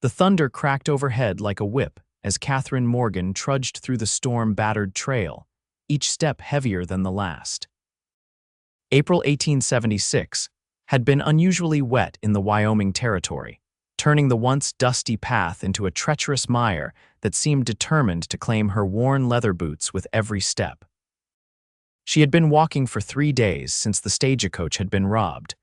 The thunder cracked overhead like a whip as Katherine Morgan trudged through the storm-battered trail, each step heavier than the last. April 1876 had been unusually wet in the Wyoming Territory, turning the once dusty path into a treacherous mire that seemed determined to claim her worn leather boots with every step. She had been walking for 3 days since the stagecoach had been robbed,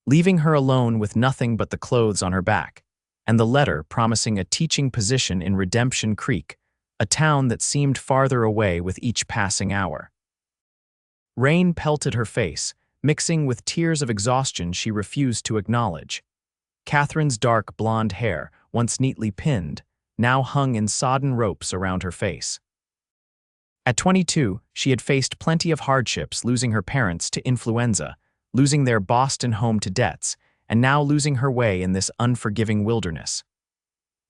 leaving her alone with nothing but the clothes on her back, and the letter promising a teaching position in Redemption Creek, a town that seemed farther away with each passing hour. Rain pelted her face, mixing with tears of exhaustion she refused to acknowledge. Katherine's dark blonde hair, once neatly pinned, now hung in sodden ropes around her face. At 22, she had faced plenty of hardships, losing her parents to influenza, losing their Boston home to debts, and now losing her way in this unforgiving wilderness.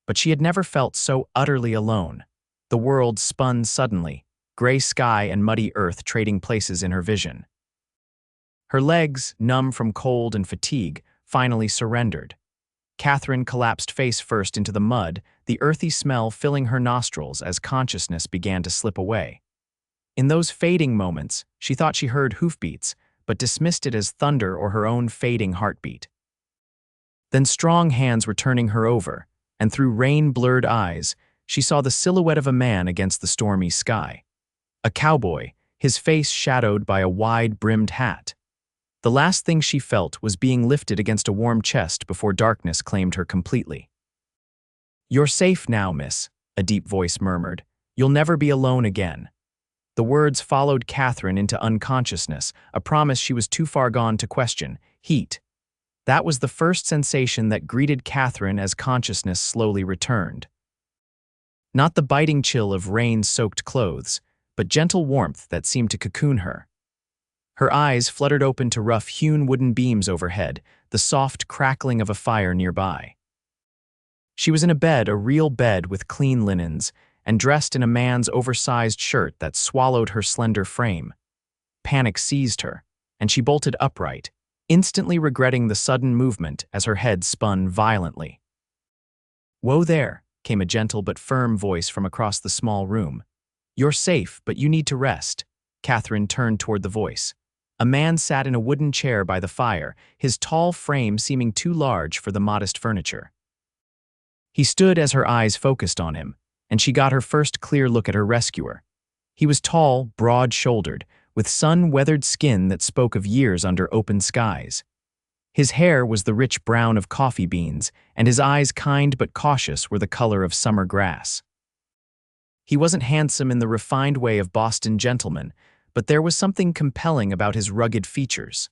But she had never felt so utterly alone. The world spun suddenly, gray sky and muddy earth trading places in her vision. Her legs, numb from cold and fatigue, finally surrendered. Katherine collapsed face first into the mud, the earthy smell filling her nostrils as consciousness began to slip away. In those fading moments, she thought she heard hoofbeats, but dismissed it as thunder or her own fading heartbeat. Then strong hands were turning her over, and through rain-blurred eyes, she saw the silhouette of a man against the stormy sky. A cowboy, his face shadowed by a wide-brimmed hat. The last thing she felt was being lifted against a warm chest before darkness claimed her completely. "You're safe now, miss," a deep voice murmured. "You'll never be alone again." The words followed Katherine into unconsciousness, a promise she was too far gone to question. Heat. That was the first sensation that greeted Katherine as consciousness slowly returned. Not the biting chill of rain-soaked clothes, but gentle warmth that seemed to cocoon her. Her eyes fluttered open to rough-hewn wooden beams overhead, the soft crackling of a fire nearby. She was in a bed, a real bed with clean linens, and dressed in a man's oversized shirt that swallowed her slender frame. Panic seized her, and she bolted upright, instantly regretting the sudden movement as her head spun violently. "Whoa there," came a gentle but firm voice from across the small room. "You're safe, but you need to rest." Katherine turned toward the voice. A man sat in a wooden chair by the fire, his tall frame seeming too large for the modest furniture. He stood as her eyes focused on him, and she got her first clear look at her rescuer. He was tall, broad-shouldered, with sun-weathered skin that spoke of years under open skies. His hair was the rich brown of coffee beans, and his eyes, kind but cautious, were the color of summer grass. He wasn't handsome in the refined way of Boston gentlemen, but there was something compelling about his rugged features.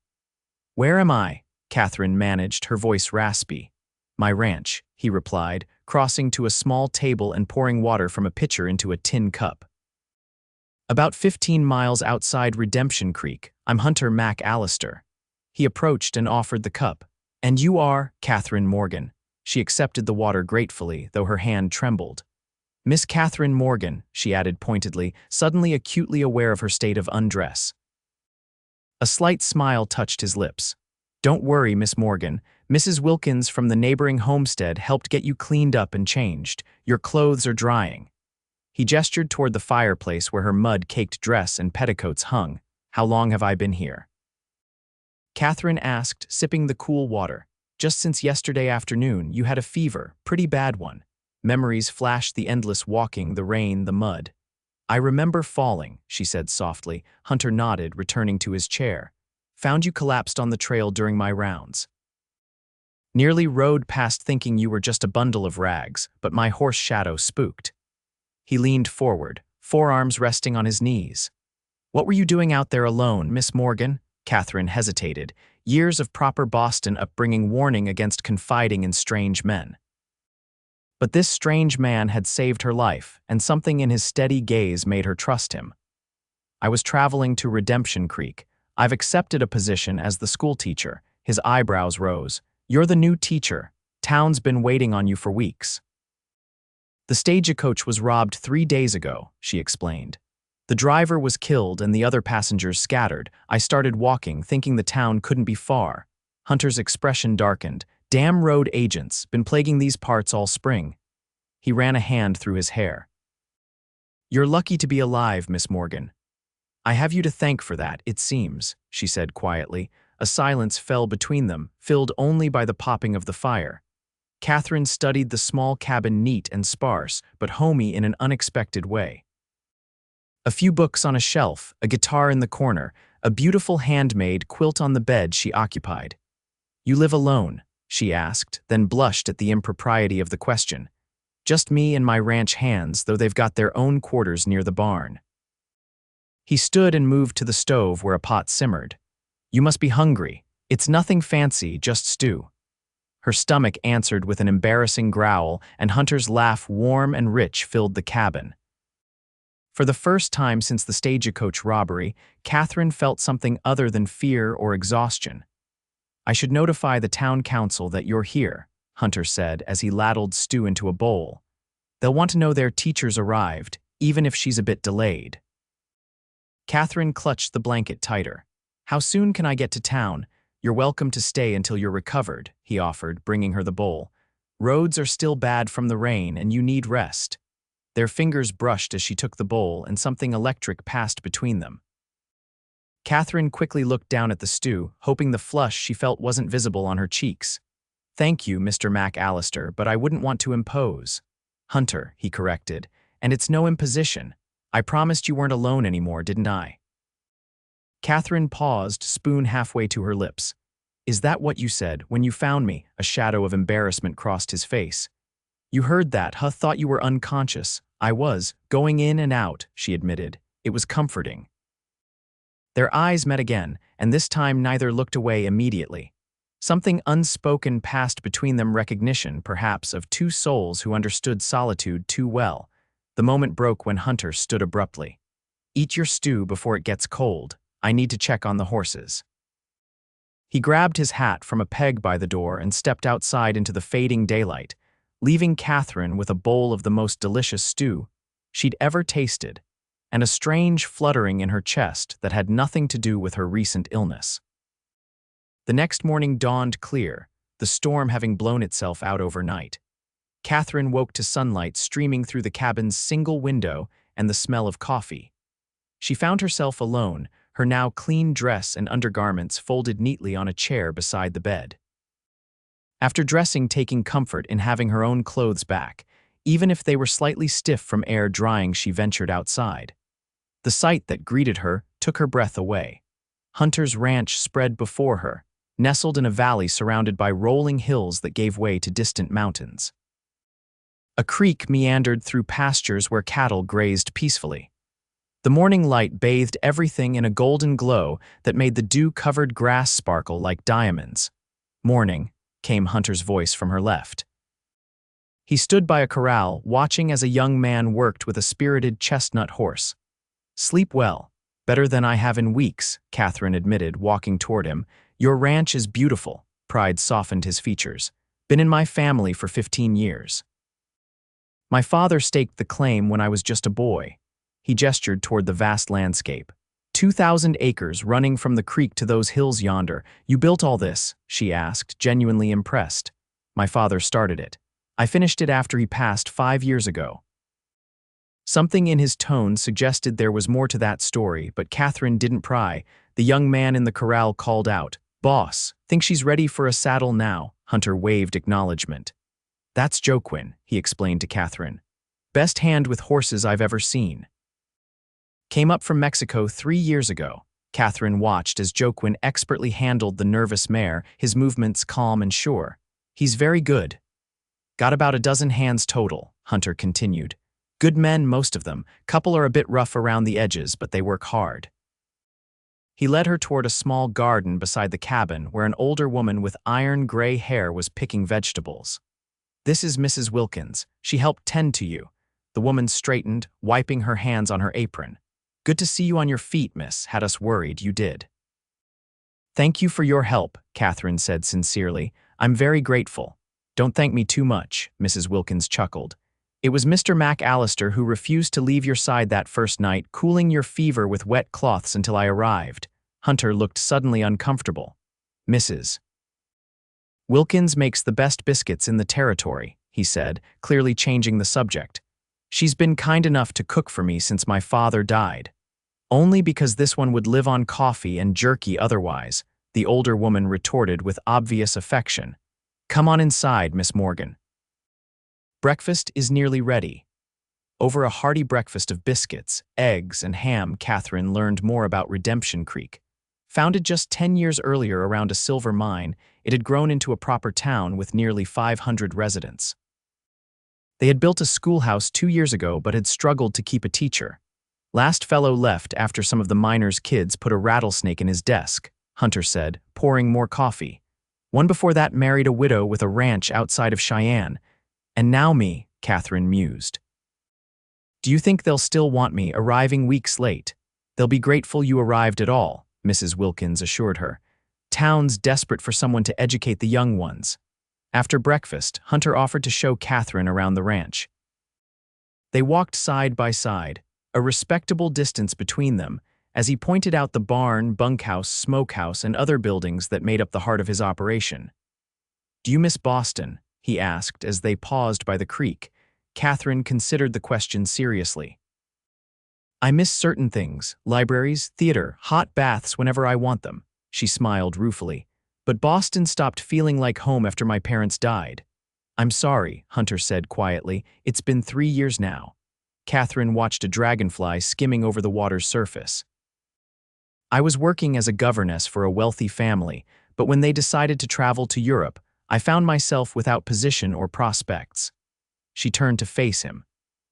"Where am I?" Katherine managed, her voice raspy. "My ranch," he replied, crossing to a small table and pouring water from a pitcher into a tin cup. "About 15 miles outside Redemption Creek. I'm Hunter MacAllister." He approached and offered the cup. "And you are?" Katherine Morgan. She accepted the water gratefully, though her hand trembled. "Miss Katherine Morgan," she added pointedly, suddenly acutely aware of her state of undress. A slight smile touched his lips. "Don't worry, Miss Morgan. Mrs. Wilkins from the neighboring homestead helped get you cleaned up and changed. Your clothes are drying." He gestured toward the fireplace where her mud-caked dress and petticoats hung. "How long have I been here?" Katherine asked, sipping the cool water. "Just since yesterday afternoon. You had a fever, pretty bad one." Memories flashed the endless walking, the rain, the mud. "I remember falling," she said softly. Hunter nodded, returning to his chair. "Found you collapsed on the trail during my rounds. Nearly rode past thinking you were just a bundle of rags, but my horse shadow spooked." He leaned forward, forearms resting on his knees. "What were you doing out there alone, Miss Morgan?" Katherine hesitated, years of proper Boston upbringing warning against confiding in strange men. But this strange man had saved her life, and something in his steady gaze made her trust him. "I was traveling to Redemption Creek. I've accepted a position as the schoolteacher." His eyebrows rose. "You're the new teacher. Town's been waiting on you for weeks." "The stagecoach was robbed 3 days ago," she explained. "The driver was killed and the other passengers scattered. I started walking, thinking the town couldn't be far." Hunter's expression darkened. Damn road agents, been plaguing these parts all spring. He ran a hand through his hair. You're lucky to be alive, Miss Morgan. I have you to thank for that, it seems, she said quietly. A silence fell between them, filled only by the popping of the fire. Katherine studied the small cabin, neat and sparse, but homey in an unexpected way. A few books on a shelf, a guitar in the corner, a beautiful handmade quilt on the bed she occupied. You live alone? She asked, then blushed at the impropriety of the question. Just me and my ranch hands, though they've got their own quarters near the barn. He stood and moved to the stove where a pot simmered. You must be hungry. It's nothing fancy, just stew. Her stomach answered with an embarrassing growl, and Hunter's laugh, warm and rich, filled the cabin. For the first time since the stagecoach robbery, Katherine felt something other than fear or exhaustion. I should notify the town council that you're here, Hunter said as he ladled stew into a bowl. They'll want to know their teacher's arrived, even if she's a bit delayed. Katherine clutched the blanket tighter. How soon can I get to town? You're welcome to stay until you're recovered, he offered, bringing her the bowl. Roads are still bad from the rain and you need rest. Their fingers brushed as she took the bowl and something electric passed between them. Katherine quickly looked down at the stew, hoping the flush she felt wasn't visible on her cheeks. Thank you, Mr. MacAllister, but I wouldn't want to impose. Hunter, he corrected, and it's no imposition. I promised you weren't alone anymore, didn't I? Katherine paused, spoon halfway to her lips. Is that what you said when you found me? A shadow of embarrassment crossed his face. You heard that, huh? Thought you were unconscious. I was, going in and out, she admitted. It was comforting. Their eyes met again, and this time neither looked away immediately. Something unspoken passed between them, recognition, perhaps, of two souls who understood solitude too well. The moment broke when Hunter stood abruptly. Eat your stew before it gets cold. I need to check on the horses. He grabbed his hat from a peg by the door and stepped outside into the fading daylight, leaving Katherine with a bowl of the most delicious stew she'd ever tasted, and a strange fluttering in her chest that had nothing to do with her recent illness. The next morning dawned clear, the storm having blown itself out overnight. Katherine woke to sunlight streaming through the cabin's single window and the smell of coffee. She found herself alone, her now clean dress and undergarments folded neatly on a chair beside the bed. After dressing, taking comfort in having her own clothes back, even if they were slightly stiff from air drying, she ventured outside. The sight that greeted her took her breath away. Hunter's ranch spread before her, nestled in a valley surrounded by rolling hills that gave way to distant mountains. A creek meandered through pastures where cattle grazed peacefully. The morning light bathed everything in a golden glow that made the dew-covered grass sparkle like diamonds. Morning, came Hunter's voice from her left. He stood by a corral, watching as a young man worked with a spirited chestnut horse. Sleep well, better than I have in weeks, Katherine admitted, walking toward him. Your ranch is beautiful, pride softened his features. Been in my family for 15 years. My father staked the claim when I was just a boy. He gestured toward the vast landscape. 2,000 acres running from the creek to those hills yonder. You built all this? She asked, genuinely impressed. My father started it. I finished it after he passed 5 years ago. Something in his tone suggested there was more to that story, but Katherine didn't pry. The young man in the corral called out, Boss, think she's ready for a saddle now? Hunter waved acknowledgement. That's Joaquin, he explained to Katherine. Best hand with horses I've ever seen. Came up from Mexico 3 years ago. Katherine watched as Joaquin expertly handled the nervous mare, his movements calm and sure. He's very good. Got about a dozen hands total, Hunter continued. Good men, most of them. Couple are a bit rough around the edges, but they work hard. He led her toward a small garden beside the cabin where an older woman with iron gray hair was picking vegetables. This is Mrs. Wilkins. She helped tend to you. The woman straightened, wiping her hands on her apron. Good to see you on your feet, miss. Had us worried, you did. Thank you for your help, Katherine said sincerely. I'm very grateful. Don't thank me too much, Mrs. Wilkins chuckled. It was Mr. MacAllister who refused to leave your side that first night, cooling your fever with wet cloths until I arrived. Hunter looked suddenly uncomfortable. Mrs. Wilkins makes the best biscuits in the territory, he said, clearly changing the subject. She's been kind enough to cook for me since my father died. Only because this one would live on coffee and jerky otherwise, the older woman retorted with obvious affection. Come on inside, Miss Morgan. Breakfast is nearly ready. Over a hearty breakfast of biscuits, eggs, and ham, Katherine learned more about Redemption Creek. Founded just 10 years earlier around a silver mine, it had grown into a proper town with nearly 500 residents. They had built a schoolhouse 2 years ago but had struggled to keep a teacher. Last fellow left after some of the miners' kids put a rattlesnake in his desk, Hunter said, pouring more coffee. One before that married a widow with a ranch outside of Cheyenne. And now me, Katherine mused. Do you think they'll still want me arriving weeks late? They'll be grateful you arrived at all, Mrs. Wilkins assured her. Town's desperate for someone to educate the young ones. After breakfast, Hunter offered to show Katherine around the ranch. They walked side by side, a respectable distance between them, as he pointed out the barn, bunkhouse, smokehouse, and other buildings that made up the heart of his operation. Do you miss Boston? He asked as they paused by the creek. Katherine considered the question seriously. I miss certain things, libraries, theater, hot baths whenever I want them, she smiled ruefully. But Boston stopped feeling like home after my parents died. I'm sorry, Hunter said quietly. It's been 3 years now. Katherine watched a dragonfly skimming over the water's surface. I was working as a governess for a wealthy family, but when they decided to travel to Europe, I found myself without position or prospects. She turned to face him.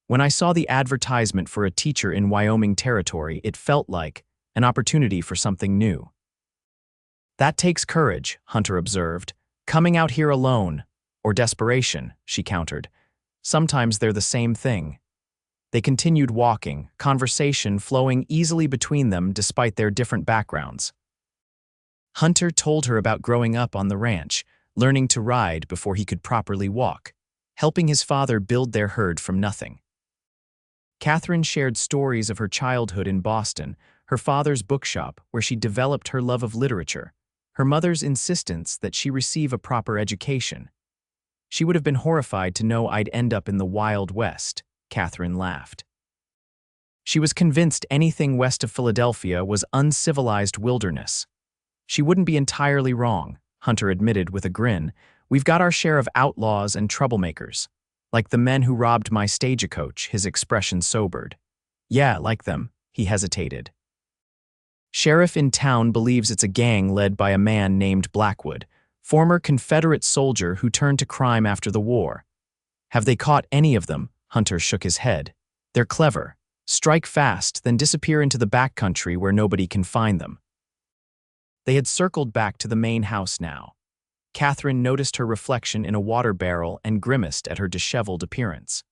When I saw the advertisement for a teacher in Wyoming Territory, it felt like an opportunity for something new. That takes courage, Hunter observed. Coming out here alone, or desperation, she countered. Sometimes they're the same thing. They continued walking, conversation flowing easily between them despite their different backgrounds. Hunter told her about growing up on the ranch, learning to ride before he could properly walk, helping his father build their herd from nothing. Katherine shared stories of her childhood in Boston, her father's bookshop where she developed her love of literature, her mother's insistence that she receive a proper education. She would have been horrified to know I'd end up in the Wild West, Katherine laughed. She was convinced anything west of Philadelphia was uncivilized wilderness. She wouldn't be entirely wrong, Hunter admitted with a grin. We've got our share of outlaws and troublemakers. Like the men who robbed my stagecoach, his expression sobered. Yeah, like them, he hesitated. Sheriff in town believes it's a gang led by a man named Blackwood, former Confederate soldier who turned to crime after the war. Have they caught any of them? Hunter shook his head. They're clever. Strike fast, then disappear into the backcountry where nobody can find them. They had circled back to the main house now. Katherine noticed her reflection in a water barrel and grimaced at her disheveled appearance.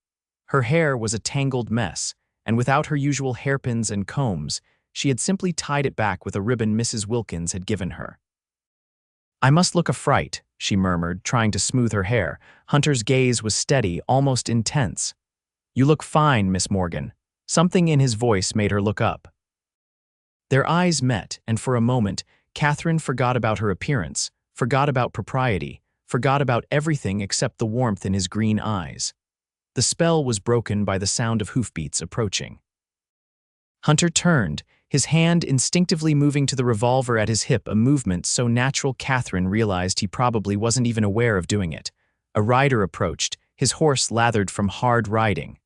Her hair was a tangled mess, and without her usual hairpins and combs, she had simply tied it back with a ribbon Mrs. Wilkins had given her. I must look a fright, she murmured, trying to smooth her hair. Hunter's gaze was steady, almost intense. You look fine, Miss Morgan. Something in his voice made her look up. Their eyes met, and for a moment, Katherine forgot about her appearance, forgot about propriety, forgot about everything except the warmth in his green eyes. The spell was broken by the sound of hoofbeats approaching. Hunter turned, his hand instinctively moving to the revolver at his hip, a movement so natural Katherine realized he probably wasn't even aware of doing it. A rider approached, his horse lathered from hard riding.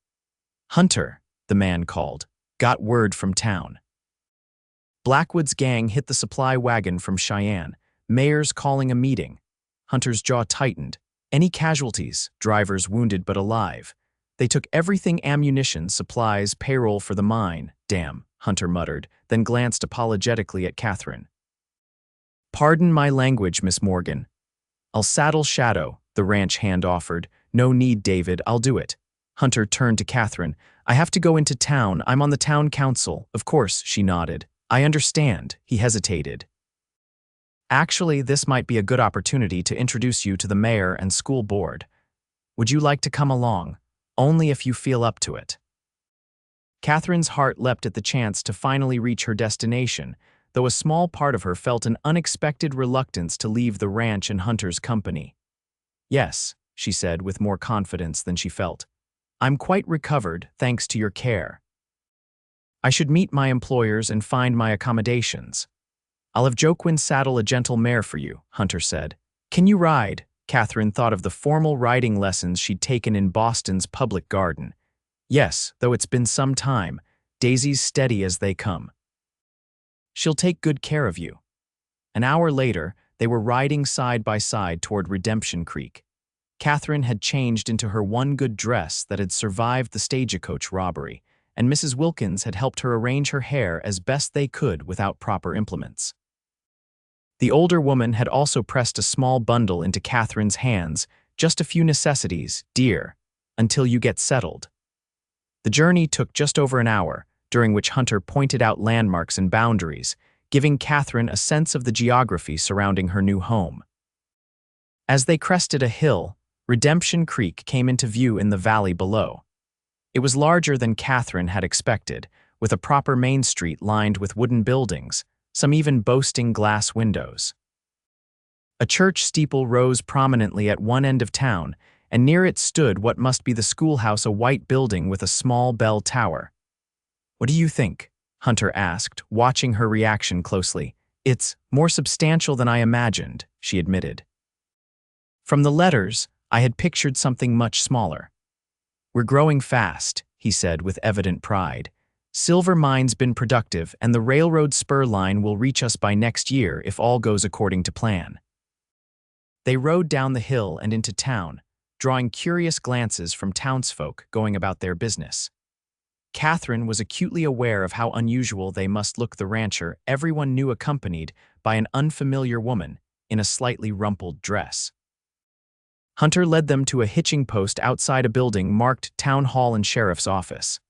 Hunter, the man called, got word from town. Blackwood's gang hit the supply wagon from Cheyenne, mayor's calling a meeting. Hunter's jaw tightened. Any casualties, drivers wounded but alive. They took everything: ammunition, supplies, payroll for the mine. Damn, Hunter muttered, then glanced apologetically at Katherine. Pardon my language, Miss Morgan. I'll saddle Shadow, the ranch hand offered. No need, David, I'll do it. Hunter turned to Katherine. I have to go into town. I'm on the town council. Of course, she nodded. I understand, he hesitated. Actually, this might be a good opportunity to introduce you to the mayor and school board. Would you like to come along? Only if you feel up to it. Katherine's heart leapt at the chance to finally reach her destination, though a small part of her felt an unexpected reluctance to leave the ranch in Hunter's company. "Yes," she said with more confidence than she felt. "I'm quite recovered, thanks to your care. I should meet my employers and find my accommodations. I'll have Joaquin saddle a gentle mare for you," Hunter said. "Can you ride?" Katherine thought of the formal riding lessons she'd taken in Boston's public garden. "Yes, though it's been some time. Daisy's steady as they come. She'll take good care of you." An hour later, they were riding side by side toward Redemption Creek. Katherine had changed into her one good dress that had survived the stagecoach robbery, and Mrs. Wilkins had helped her arrange her hair as best they could without proper implements. The older woman had also pressed a small bundle into Katherine's hands, "Just a few necessities, dear, until you get settled." The journey took just over an hour, during which Hunter pointed out landmarks and boundaries, giving Katherine a sense of the geography surrounding her new home. As they crested a hill, Redemption Creek came into view in the valley below. It was larger than Katherine had expected, with a proper main street lined with wooden buildings, some even boasting glass windows. A church steeple rose prominently at one end of town, and near it stood what must be the schoolhouse, a white building with a small bell tower. "What do you think?" Hunter asked, watching her reaction closely. "It's more substantial than I imagined," she admitted. "From the letters, I had pictured something much smaller." "We're growing fast," he said with evident pride. "Silver Mine's been productive, and the railroad spur line will reach us by next year if all goes according to plan." They rode down the hill and into town, drawing curious glances from townsfolk going about their business. Katherine was acutely aware of how unusual they must look, the rancher everyone knew accompanied by an unfamiliar woman in a slightly rumpled dress. Hunter led them to a hitching post outside a building marked Town Hall and Sheriff's Office.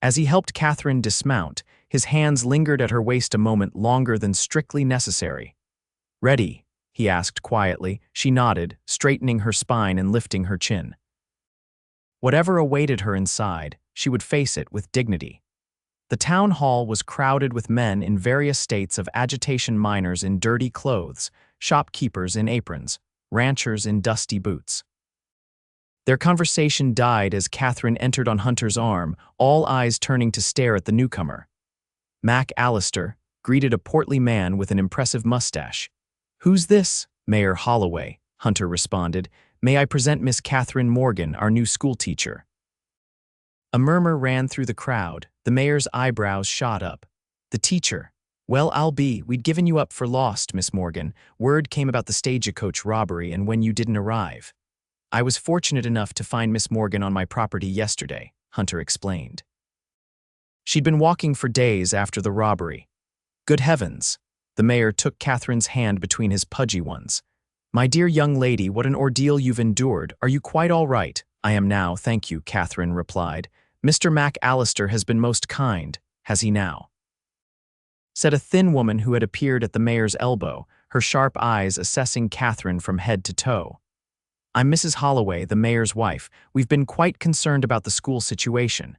As he helped Katherine dismount, his hands lingered at her waist a moment longer than strictly necessary. "Ready?" he asked quietly. She nodded, straightening her spine and lifting her chin. Whatever awaited her inside, she would face it with dignity. The town hall was crowded with men in various states of agitation, miners in dirty clothes, shopkeepers in aprons, ranchers in dusty boots. Their conversation died as Katherine entered on Hunter's arm, all eyes turning to stare at the newcomer. MacAllister greeted a portly man with an impressive mustache. "Who's this?" "Mayor Holloway," Hunter responded. "May I present Miss Katherine Morgan, our new schoolteacher?" A murmur ran through the crowd. The mayor's eyebrows shot up. "The teacher? Well, we'd given you up for lost, Miss Morgan. Word came about the stagecoach robbery and when you didn't arrive. I was fortunate enough to find Miss Morgan on my property yesterday," Hunter explained. She'd been walking for days after the robbery. "Good heavens!" The mayor took Katherine's hand between his pudgy ones. "My dear young lady, what an ordeal you've endured. Are you quite all right?" "I am now, thank you," Katherine replied. "Mr. MacAllister has been most kind, has he now?" said a thin woman who had appeared at the mayor's elbow, her sharp eyes assessing Katherine from head to toe. "I'm Mrs. Holloway, the mayor's wife. We've been quite concerned about the school situation."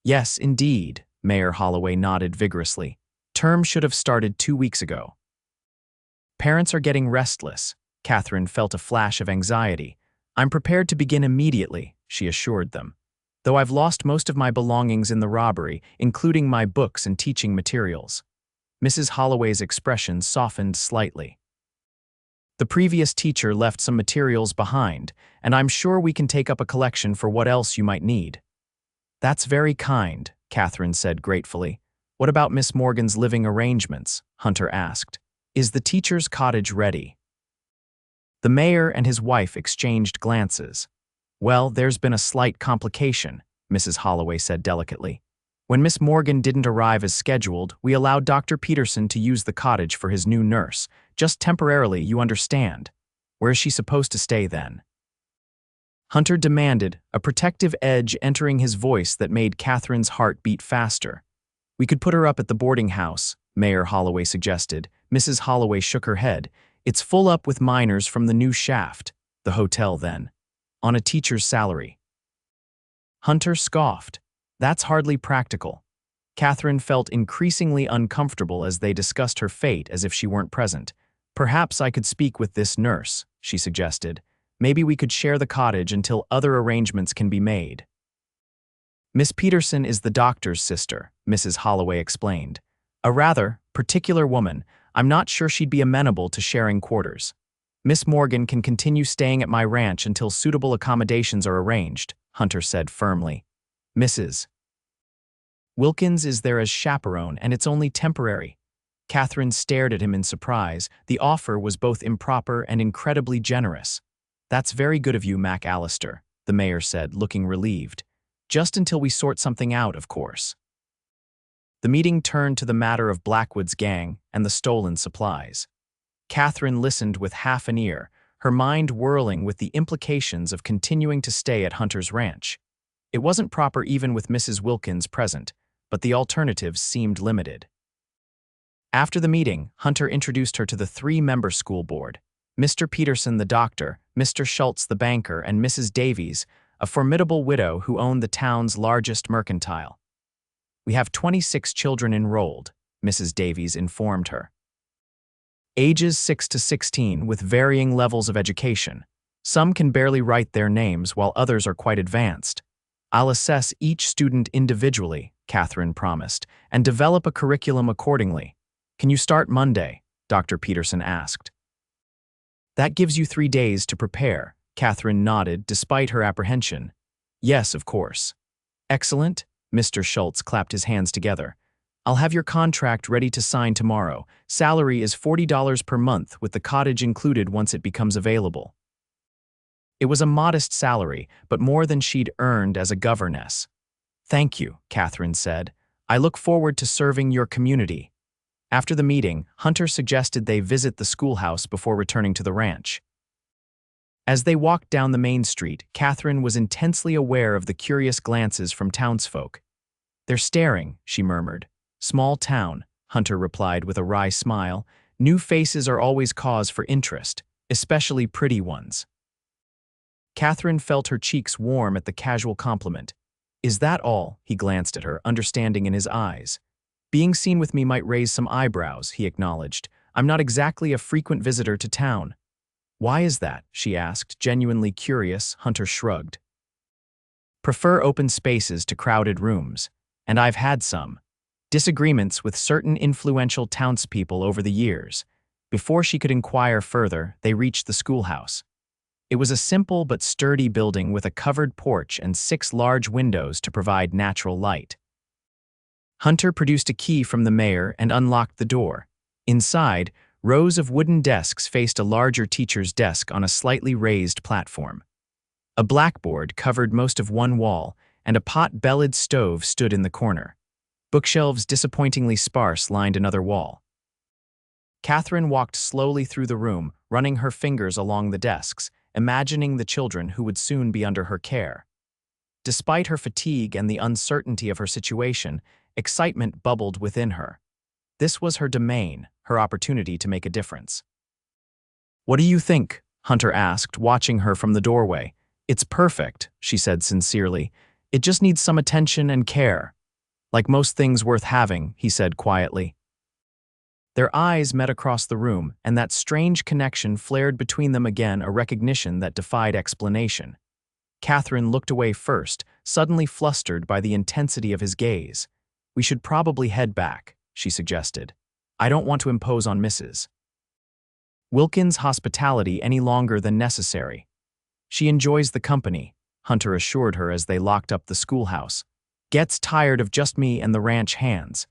"Yes, indeed," Mayor Holloway nodded vigorously. "Term should have started 2 weeks ago." "Parents are getting restless." Katherine felt a flash of anxiety. "I'm prepared to begin immediately," she assured them. "Though I've lost most of my belongings in the robbery, including my books and teaching materials." Mrs. Holloway's expression softened slightly. "The previous teacher left some materials behind, and I'm sure we can take up a collection for what else you might need." "That's very kind," Katherine said gratefully. "What about Miss Morgan's living arrangements?" Hunter asked. "Is the teacher's cottage ready?" The mayor and his wife exchanged glances. "Well, there's been a slight complication," Mrs. Holloway said delicately. "When Miss Morgan didn't arrive as scheduled, we allowed Dr. Peterson to use the cottage for his new nurse. Just temporarily, you understand. Where is she supposed to stay then?" Hunter demanded, a protective edge entering his voice that made Katherine's heart beat faster. "We could put her up at the boarding house," Mayor Holloway suggested. Mrs. Holloway shook her head. "It's full up with miners from the new shaft." "The hotel, then. On a teacher's salary." Hunter scoffed. "That's hardly practical." Katherine felt increasingly uncomfortable as they discussed her fate as if she weren't present. "Perhaps I could speak with this nurse," she suggested. "Maybe we could share the cottage until other arrangements can be made." "Miss Peterson is the doctor's sister," Mrs. Holloway explained. "A rather particular woman. I'm not sure she'd be amenable to sharing quarters. Miss Morgan can continue staying at my ranch until suitable accommodations are arranged," Hunter said firmly. "Mrs. Wilkins is there as chaperone, and it's only temporary." Katherine stared at him in surprise. The offer was both improper and incredibly generous. "That's very good of you, MacAllister," the mayor said, looking relieved. "Just until we sort something out, of course." The meeting turned to the matter of Blackwood's gang and the stolen supplies. Katherine listened with half an ear, her mind whirling with the implications of continuing to stay at Hunter's ranch. It wasn't proper even with Mrs. Wilkins present, but the alternatives seemed limited. After the meeting, Hunter introduced her to the three-member school board: Mr. Peterson the doctor, Mr. Schultz the banker, and Mrs. Davies, a formidable widow who owned the town's largest mercantile. "We have 26 children enrolled," Mrs. Davies informed her. "Ages 6 to 16 with varying levels of education. Some can barely write their names while others are quite advanced. I'll assess each student individually," Katherine promised, "and develop a curriculum accordingly." "Can you start Monday?" Dr. Peterson asked. "That gives you 3 days to prepare," Katherine nodded despite her apprehension. "Yes, of course." "Excellent," Mr. Schultz clapped his hands together. "I'll have your contract ready to sign tomorrow. Salary is $40 per month with the cottage included once it becomes available." It was a modest salary, but more than she'd earned as a governess. "Thank you," Katherine said. "I look forward to serving your community." After the meeting, Hunter suggested they visit the schoolhouse before returning to the ranch. As they walked down the main street, Katherine was intensely aware of the curious glances from townsfolk. "They're staring," she murmured. "Small town," Hunter replied with a wry smile. "New faces are always cause for interest, especially pretty ones." Katherine felt her cheeks warm at the casual compliment. "Is that all?" He glanced at her, understanding in his eyes. "Being seen with me might raise some eyebrows," he acknowledged. "I'm not exactly a frequent visitor to town." "Why is that?" she asked, genuinely curious. Hunter shrugged. "Prefer open spaces to crowded rooms, and I've had some disagreements with certain influential townspeople over the years." Before she could inquire further, they reached the schoolhouse. It was a simple but sturdy building with a covered porch and 6 large windows to provide natural light. Hunter produced a key from the mayor and unlocked the door. Inside, rows of wooden desks faced a larger teacher's desk on a slightly raised platform. A blackboard covered most of one wall, and a pot-bellied stove stood in the corner. Bookshelves disappointingly sparse lined another wall. Katherine walked slowly through the room, running her fingers along the desks, imagining the children who would soon be under her care. Despite her fatigue and the uncertainty of her situation, excitement bubbled within her. This was her domain, her opportunity to make a difference. "What do you think?" Hunter asked, watching her from the doorway. "It's perfect," she said sincerely. "It just needs some attention and care." "Like most things worth having," he said quietly. Their eyes met across the room, and that strange connection flared between them again, a recognition that defied explanation. Katherine looked away first, suddenly flustered by the intensity of his gaze. "We should probably head back," she suggested. "I don't want to impose on Mrs. Wilkins' hospitality any longer than necessary. She enjoys the company," Hunter assured her as they locked up the schoolhouse. "Gets tired of just me and the ranch hands."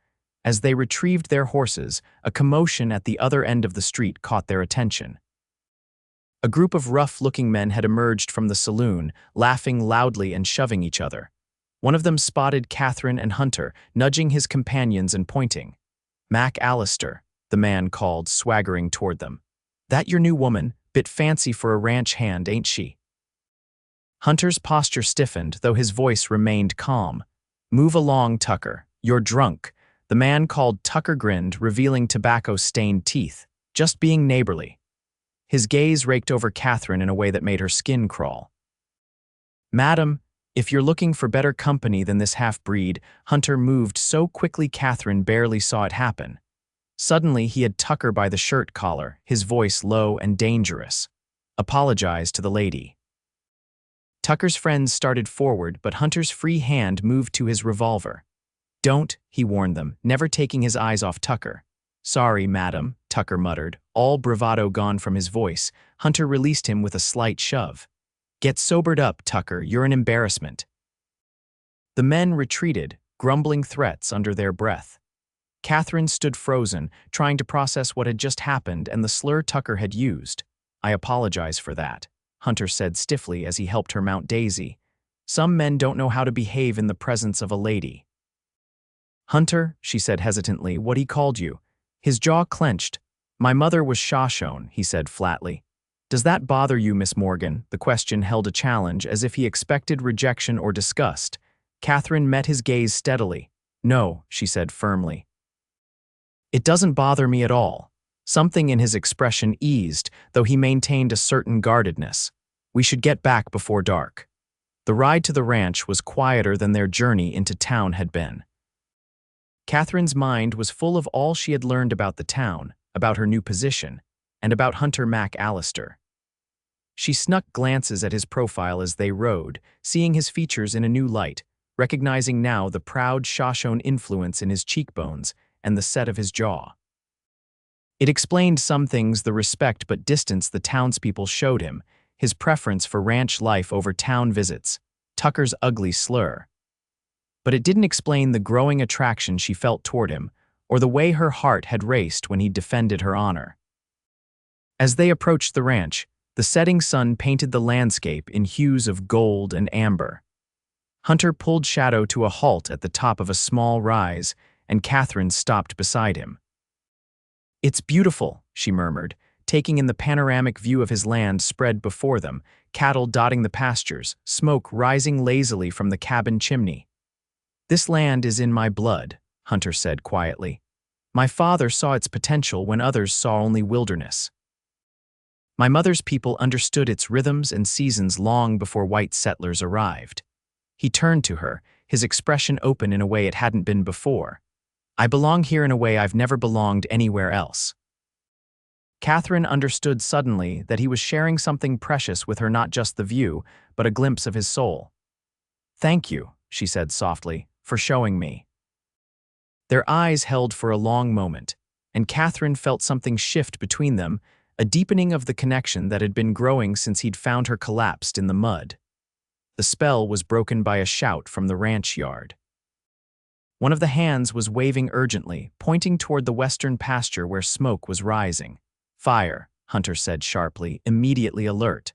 As they retrieved their horses, a commotion at the other end of the street caught their attention. A group of rough-looking men had emerged from the saloon, laughing loudly and shoving each other. One of them spotted Katherine and Hunter, nudging his companions and pointing. "MacAllister," the man called, swaggering toward them. "That your new woman? Bit fancy for a ranch hand, ain't she?" Hunter's posture stiffened, though his voice remained calm. "Move along, Tucker. You're drunk." The man called Tucker grinned, revealing tobacco-stained teeth. "Just being neighborly." His gaze raked over Katherine in a way that made her skin crawl. "Madam," If you're looking for better company than this half-breed, Hunter moved so quickly Katherine barely saw it happen. Suddenly, he had Tucker by the shirt collar, his voice low and dangerous. "Apologize to the lady." Tucker's friends started forward, but Hunter's free hand moved to his revolver. "Don't," he warned them, never taking his eyes off Tucker. "Sorry, madam," Tucker muttered, all bravado gone from his voice. Hunter released him with a slight shove. "Get sobered up, Tucker, you're an embarrassment." The men retreated, grumbling threats under their breath. Katherine stood frozen, trying to process what had just happened and the slur Tucker had used. "I apologize for that," Hunter said stiffly as he helped her mount Daisy. "Some men don't know how to behave in the presence of a lady." "Hunter," she said hesitantly, "what he called you." His jaw clenched. "My mother was Shoshone," he said flatly. "Does that bother you, Miss Morgan?" The question held a challenge, as if he expected rejection or disgust. Katherine met his gaze steadily. "No," she said firmly. "It doesn't bother me at all." Something in his expression eased, though he maintained a certain guardedness. "We should get back before dark." The ride to the ranch was quieter than their journey into town had been. Katherine's mind was full of all she had learned about the town, about her new position, and about Hunter MacAllister. She snuck glances at his profile as they rode, seeing his features in a new light, recognizing now the proud Shoshone influence in his cheekbones and the set of his jaw. It explained some things: the respect but distance the townspeople showed him, his preference for ranch life over town visits, Tucker's ugly slur. But it didn't explain the growing attraction she felt toward him, or the way her heart had raced when he defended her honor. As they approached the ranch, the setting sun painted the landscape in hues of gold and amber. Hunter pulled Shadow to a halt at the top of a small rise, and Katherine stopped beside him. "It's beautiful," she murmured, taking in the panoramic view of his land spread before them, cattle dotting the pastures, smoke rising lazily from the cabin chimney. "This land is in my blood," Hunter said quietly. "My father saw its potential when others saw only wilderness. My mother's people understood its rhythms and seasons long before white settlers arrived." He turned to her, his expression open in a way it hadn't been before. "I belong here in a way I've never belonged anywhere else." Katherine understood suddenly that he was sharing something precious with her, not just the view, but a glimpse of his soul. "Thank you," she said softly, "for showing me." Their eyes held for a long moment, and Katherine felt something shift between them, a deepening of the connection that had been growing since he'd found her collapsed in the mud. The spell was broken by a shout from the ranch yard. One of the hands was waving urgently, pointing toward the western pasture where smoke was rising. "Fire," Hunter said sharply, immediately alert.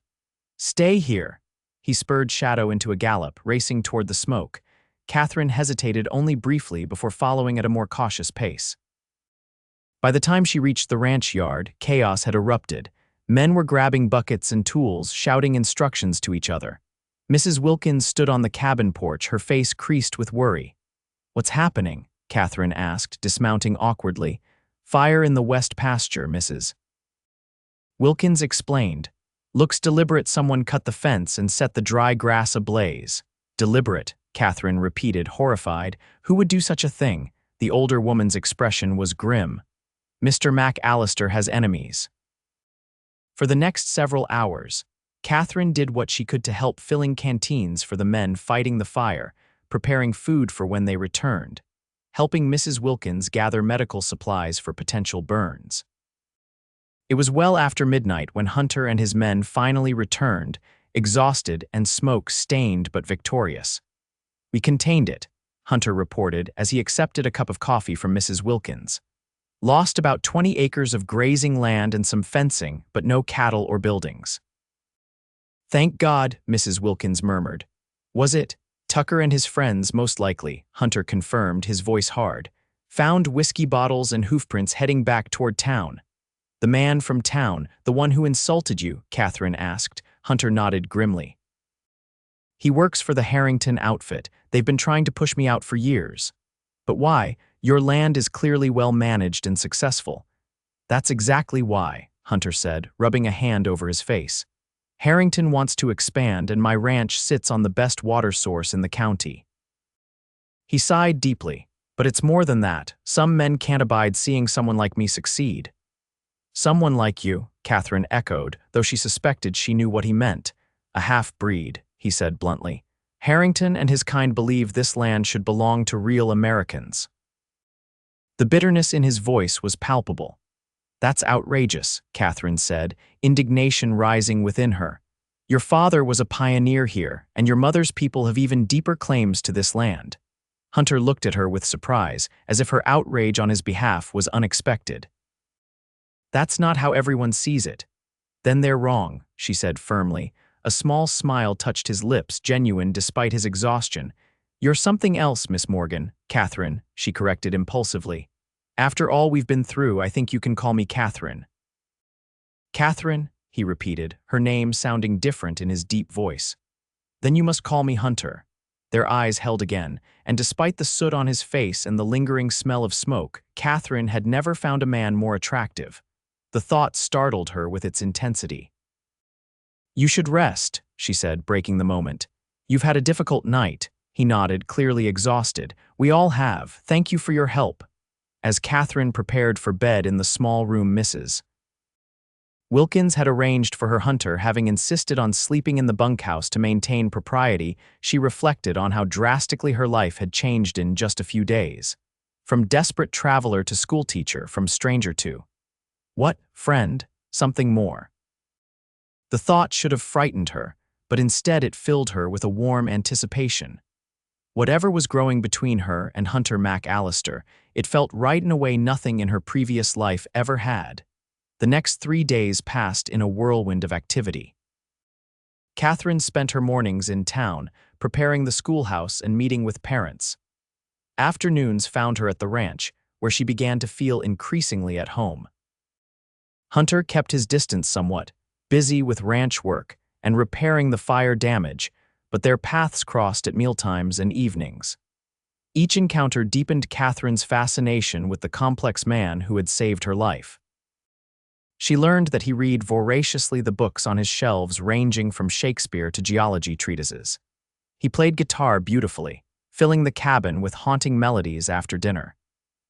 "Stay here." He spurred Shadow into a gallop, racing toward the smoke. Katherine hesitated only briefly before following at a more cautious pace. By the time she reached the ranch yard, chaos had erupted. Men were grabbing buckets and tools, shouting instructions to each other. Mrs. Wilkins stood on the cabin porch, her face creased with worry. "What's happening?" Katherine asked, dismounting awkwardly. "Fire in the west pasture, Mrs." Wilkins explained. "Looks deliberate. Someone cut the fence and set the dry grass ablaze." "Deliberate," Katherine repeated, horrified. "Who would do such a thing?" The older woman's expression was grim. "Mr. MacAllister has enemies." For the next several hours, Katherine did what she could to help, filling canteens for the men fighting the fire, preparing food for when they returned, helping Mrs. Wilkins gather medical supplies for potential burns. It was well after midnight when Hunter and his men finally returned, exhausted and smoke-stained but victorious. "We contained it," Hunter reported as he accepted a cup of coffee from Mrs. Wilkins. "Lost about 20 acres of grazing land and some fencing, but no cattle or buildings." "Thank God," Mrs. Wilkins murmured. "Was it?" "Tucker and his friends, most likely," Hunter confirmed, his voice hard. "Found whiskey bottles and hoofprints heading back toward town." "The man from town, the one who insulted you?" Katherine asked. Hunter nodded grimly. "He works for the Harrington outfit. They've been trying to push me out for years." "But why? Your land is clearly well managed and successful." "That's exactly why," Hunter said, rubbing a hand over his face. Harrington wants to expand, and my ranch sits on the best water source in the county. He sighed deeply. But it's more than that. Some men can't abide seeing someone like me succeed. Someone like you, Katherine echoed, though she suspected she knew what he meant. A half-breed, he said bluntly. Harrington and his kind believe this land should belong to real Americans. The bitterness in his voice was palpable. That's outrageous, Katherine said, indignation rising within her. Your father was a pioneer here, and your mother's people have even deeper claims to this land. Hunter looked at her with surprise, as if her outrage on his behalf was unexpected. That's not how everyone sees it. Then they're wrong, she said firmly. A small smile touched his lips, genuine despite his exhaustion. You're something else, Miss Morgan, Katherine, she corrected impulsively. After all we've been through, I think you can call me Katherine. Katherine, he repeated, her name sounding different in his deep voice. Then you must call me Hunter. Their eyes held again, and despite the soot on his face and the lingering smell of smoke, Katherine had never found a man more attractive. The thought startled her with its intensity. You should rest, she said, breaking the moment. You've had a difficult night. He nodded, clearly exhausted. We all have. Thank you for your help. As Katherine prepared for bed in the small room, Mrs. Wilkins had arranged for her Hunter, having insisted on sleeping in the bunkhouse to maintain propriety. She reflected on how drastically her life had changed in just a few days. From desperate traveler to schoolteacher, from stranger to what, friend, something more. The thought should have frightened her, but instead it filled her with a warm anticipation. Whatever was growing between her and Hunter MacAllister, it felt right in a way nothing in her previous life ever had. The next 3 days passed in a whirlwind of activity. Katherine spent her mornings in town, preparing the schoolhouse and meeting with parents. Afternoons found her at the ranch, where she began to feel increasingly at home. Hunter kept his distance somewhat, busy with ranch work and repairing the fire damage, but their paths crossed at mealtimes and evenings. Each encounter deepened Katherine's fascination with the complex man who had saved her life. She learned that he read voraciously the books on his shelves, ranging from Shakespeare to geology treatises. He played guitar beautifully, filling the cabin with haunting melodies after dinner.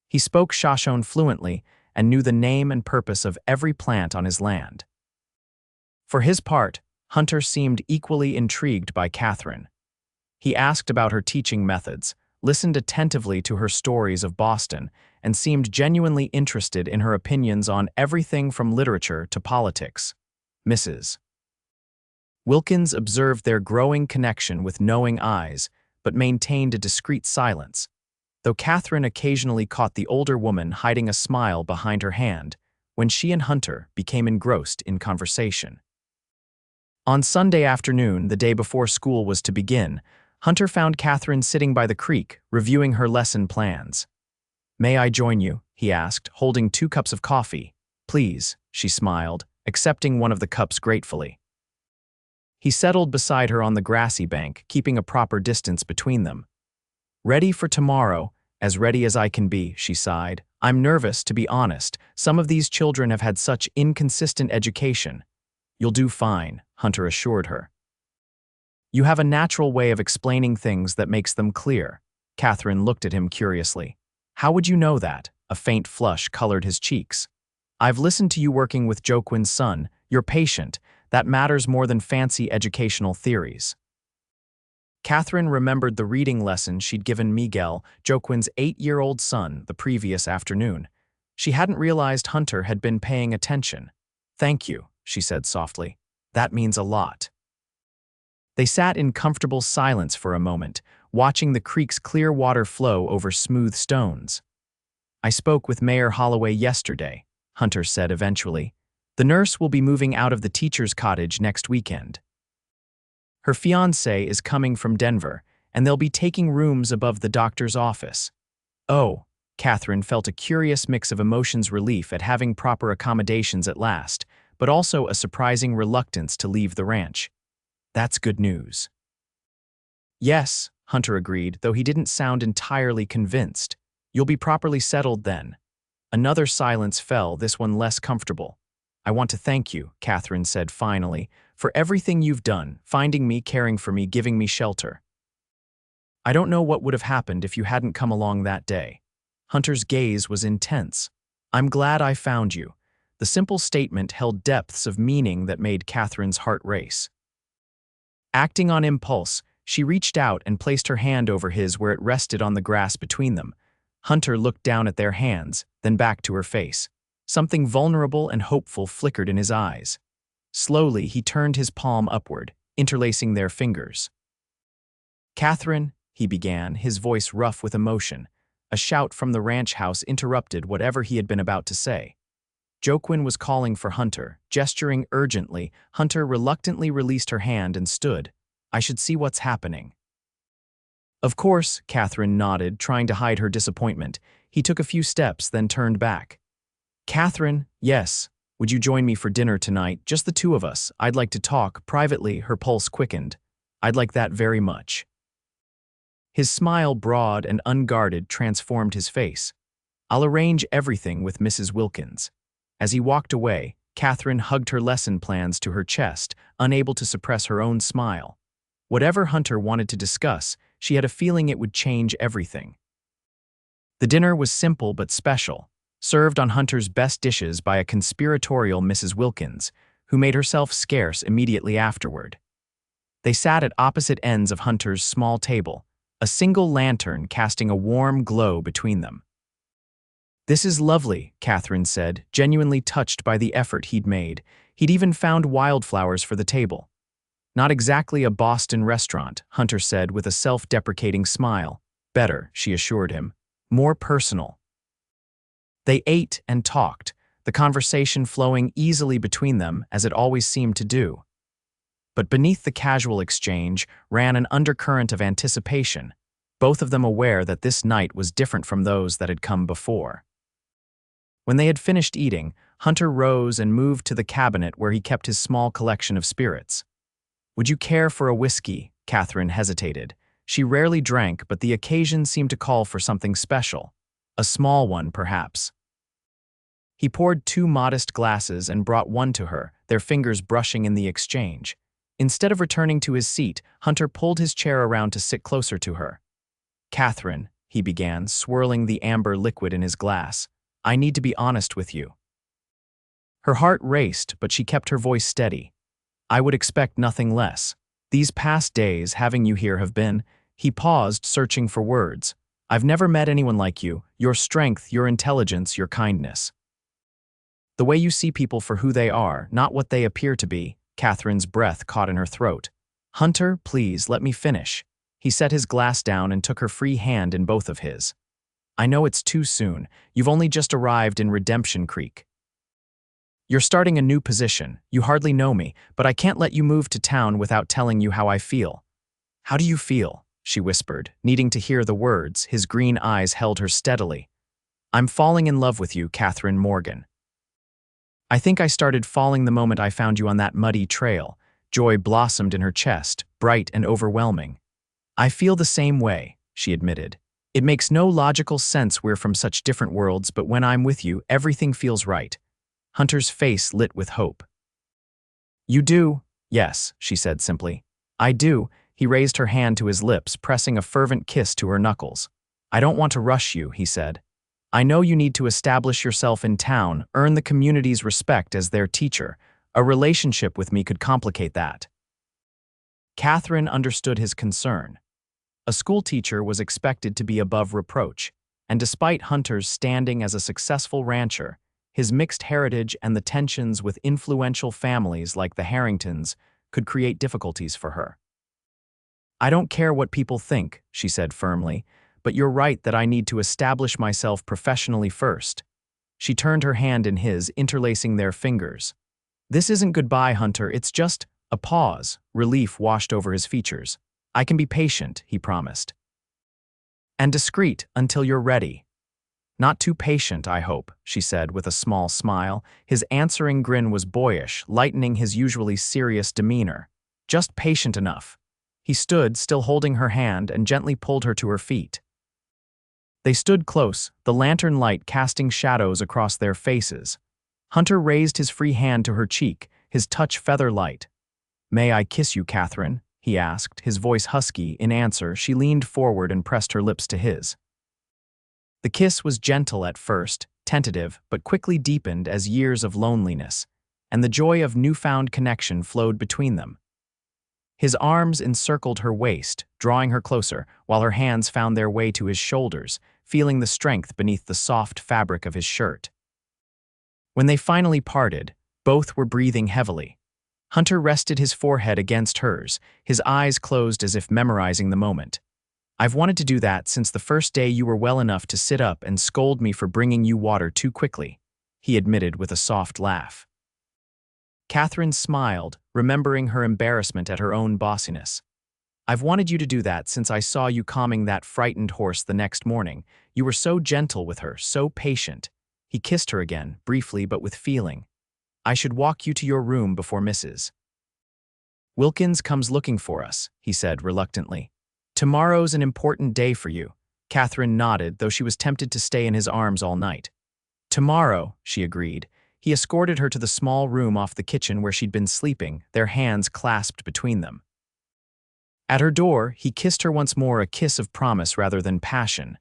He spoke Shoshone fluently and knew the name and purpose of every plant on his land. For his part, Hunter seemed equally intrigued by Katherine. He asked about her teaching methods, listened attentively to her stories of Boston, and seemed genuinely interested in her opinions on everything from literature to politics. Mrs. Wilkins observed their growing connection with knowing eyes, but maintained a discreet silence, though Katherine occasionally caught the older woman hiding a smile behind her hand when she and Hunter became engrossed in conversation. On Sunday afternoon, the day before school was to begin, Hunter found Katherine sitting by the creek, reviewing her lesson plans. May I join you? He asked, holding 2 cups of coffee. Please, she smiled, accepting one of the cups gratefully. He settled beside her on the grassy bank, keeping a proper distance between them. Ready for tomorrow, as ready as I can be, she sighed. I'm nervous, to be honest. Some of these children have had such inconsistent education. You'll do fine, Hunter assured her. You have a natural way of explaining things that makes them clear. Katherine looked at him curiously. How would you know that? A faint flush colored his cheeks. I've listened to you working with Joaquin's son. You're patient. That matters more than fancy educational theories. Katherine remembered the reading lesson she'd given Miguel, Joaquin's 8-year-old son, the previous afternoon. She hadn't realized Hunter had been paying attention. Thank you, she said softly. That means a lot. They sat in comfortable silence for a moment, watching the creek's clear water flow over smooth stones. I spoke with Mayor Holloway yesterday, Hunter said eventually. The nurse will be moving out of the teacher's cottage next weekend. Her fiancé is coming from Denver, and they'll be taking rooms above the doctor's office. Oh, Katherine felt a curious mix of emotions, relief at having proper accommodations at last, but also a surprising reluctance to leave the ranch. That's good news. Yes, Hunter agreed, though he didn't sound entirely convinced. You'll be properly settled then. Another silence fell, this one less comfortable. I want to thank you, Katherine said finally, for everything you've done, finding me, caring for me, giving me shelter. I don't know what would have happened if you hadn't come along that day." Hunter's gaze was intense. "I'm glad I found you." The simple statement held depths of meaning that made Katherine's heart race. Acting on impulse, she reached out and placed her hand over his where it rested on the grass between them. Hunter looked down at their hands, then back to her face. Something vulnerable and hopeful flickered in his eyes. Slowly, he turned his palm upward, interlacing their fingers. "Katherine," he began, his voice rough with emotion. A shout from the ranch house interrupted whatever he had been about to say. Joaquin was calling for Hunter. Gesturing urgently, Hunter reluctantly released her hand and stood. "I should see what's happening." "Of course," Katherine nodded, trying to hide her disappointment. He took a few steps, then turned back. "Katherine, yes. Would you join me for dinner tonight? Just the two of us. I'd like to talk privately." Her pulse quickened. "I'd like that very much." His smile, broad and unguarded, transformed his face. "I'll arrange everything with Mrs. Wilkins." As he walked away, Katherine hugged her lesson plans to her chest, unable to suppress her own smile. Whatever Hunter wanted to discuss, she had a feeling it would change everything. The dinner was simple but special, served on Hunter's best dishes by a conspiratorial Mrs. Wilkins, who made herself scarce immediately afterward. They sat at opposite ends of Hunter's small table, a single lantern casting a warm glow between them. "This is lovely," Katherine said, genuinely touched by the effort he'd made. He'd even found wildflowers for the table. "Not exactly a Boston restaurant," Hunter said with a self-deprecating smile. "Better," she assured him. "More personal." They ate and talked, the conversation flowing easily between them as it always seemed to do. But beneath the casual exchange ran an undercurrent of anticipation, both of them aware that this night was different from those that had come before. When they had finished eating, Hunter rose and moved to the cabinet where he kept his small collection of spirits. "Would you care for a whiskey?" Katherine hesitated. She rarely drank, but the occasion seemed to call for something special. A small one, perhaps. He poured 2 modest glasses and brought one to her, their fingers brushing in the exchange. Instead of returning to his seat, Hunter pulled his chair around to sit closer to her. "Katherine," he began, swirling the amber liquid in his glass, "I need to be honest with you." Her heart raced, but she kept her voice steady. "I would expect nothing less. These past days, having you here, have been—" He paused, searching for words. "I've never met anyone like you. Your strength, your intelligence, your kindness. The way you see people for who they are, not what they appear to be." Katherine's breath caught in her throat. "Hunter, please, let me finish." He set his glass down and took her free hand in both of his. "I know it's too soon. You've only just arrived in Redemption Creek. You're starting a new position. You hardly know me, but I can't let you move to town without telling you how I feel." "How do you feel?" she whispered, needing to hear the words. His green eyes held her steadily. "I'm falling in love with you, Katherine Morgan. I think I started falling the moment I found you on that muddy trail." Joy blossomed in her chest, bright and overwhelming. "I feel the same way," she admitted. "It makes no logical sense we're from such different worlds, but when I'm with you, everything feels right." Hunter's face lit with hope. "You do?" "Yes," she said simply. "I do." He raised her hand to his lips, pressing a fervent kiss to her knuckles. "I don't want to rush you," he said. "I know you need to establish yourself in town, earn the community's respect as their teacher. A relationship with me could complicate that." Katherine understood his concern. A schoolteacher was expected to be above reproach, and despite Hunter's standing as a successful rancher, his mixed heritage and the tensions with influential families like the Harringtons could create difficulties for her. "I don't care what people think," she said firmly, "but you're right that I need to establish myself professionally first." She turned her hand in his, interlacing their fingers. "This isn't goodbye, Hunter, it's just—" A pause. Relief washed over his features. "I can be patient," he promised. "And discreet until you're ready." "Not too patient, I hope," she said with a small smile. His answering grin was boyish, lightening his usually serious demeanor. "Just patient enough." He stood, still holding her hand, and gently pulled her to her feet. They stood close, the lantern light casting shadows across their faces. Hunter raised his free hand to her cheek, his touch feather light. "May I kiss you, Katherine?" he asked, his voice husky. In answer, she leaned forward and pressed her lips to his. The kiss was gentle at first, tentative, but quickly deepened as years of loneliness, and the joy of newfound connection flowed between them. His arms encircled her waist, drawing her closer, while her hands found their way to his shoulders, feeling the strength beneath the soft fabric of his shirt. When they finally parted, both were breathing heavily. Hunter rested his forehead against hers, his eyes closed as if memorizing the moment. "I've wanted to do that since the first day you were well enough to sit up and scold me for bringing you water too quickly," he admitted with a soft laugh. Katherine smiled, remembering her embarrassment at her own bossiness. "I've wanted you to do that since I saw you calming that frightened horse the next morning. You were so gentle with her, so patient." He kissed her again, briefly but with feeling. "I should walk you to your room before Mrs. Wilkins comes looking for us," he said reluctantly. "Tomorrow's an important day for you." Katherine nodded, though she was tempted to stay in his arms all night. "Tomorrow," she agreed. He escorted her to the small room off the kitchen where she'd been sleeping, their hands clasped between them. At her door, he kissed her once more, a kiss of promise rather than passion.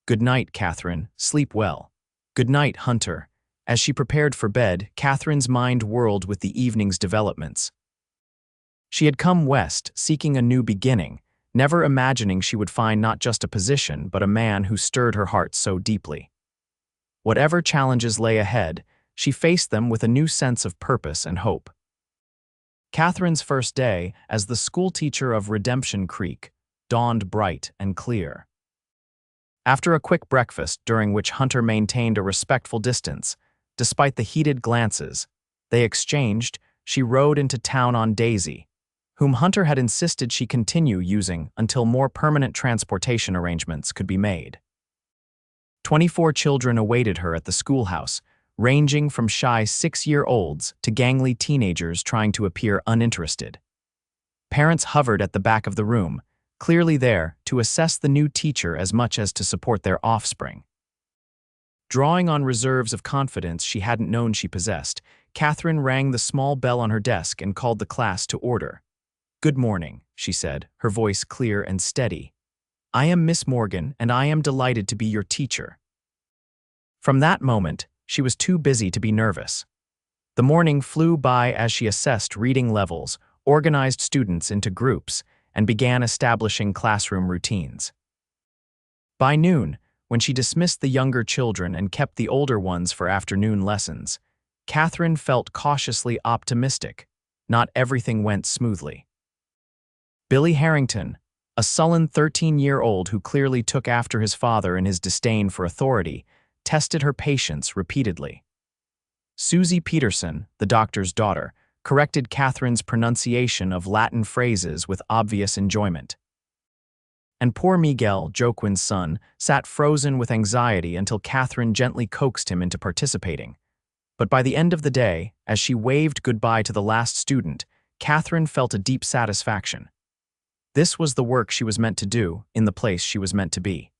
"Good night, Katherine. Sleep well." "Good night, Hunter." As she prepared for bed, Katherine's mind whirled with the evening's developments. She had come west, seeking a new beginning, never imagining she would find not just a position, but a man who stirred her heart so deeply. Whatever challenges lay ahead, she faced them with a new sense of purpose and hope. Katherine's first day as the schoolteacher of Redemption Creek dawned bright and clear. After a quick breakfast, during which Hunter maintained a respectful distance, despite the heated glances they exchanged, she rode into town on Daisy, whom Hunter had insisted she continue using until more permanent transportation arrangements could be made. 24 children awaited her at the schoolhouse, ranging from shy 6-year-olds to gangly teenagers trying to appear uninterested. Parents hovered at the back of the room, clearly there to assess the new teacher as much as to support their offspring. Drawing on reserves of confidence she hadn't known she possessed, Katherine rang the small bell on her desk and called the class to order. "Good morning," she said, her voice clear and steady. "I am Miss Morgan, and I am delighted to be your teacher." From that moment, she was too busy to be nervous. The morning flew by as she assessed reading levels, organized students into groups, and began establishing classroom routines. By noon, when she dismissed the younger children and kept the older ones for afternoon lessons, Katherine felt cautiously optimistic. Not everything went smoothly. Billy Harrington, a sullen 13-year-old who clearly took after his father in his disdain for authority, tested her patience repeatedly. Susie Peterson, the doctor's daughter, corrected Katherine's pronunciation of Latin phrases with obvious enjoyment. And poor Miguel, Joaquin's son, sat frozen with anxiety until Katherine gently coaxed him into participating. But by the end of the day, as she waved goodbye to the last student, Katherine felt a deep satisfaction. This was the work she was meant to do, in the place she was meant to be.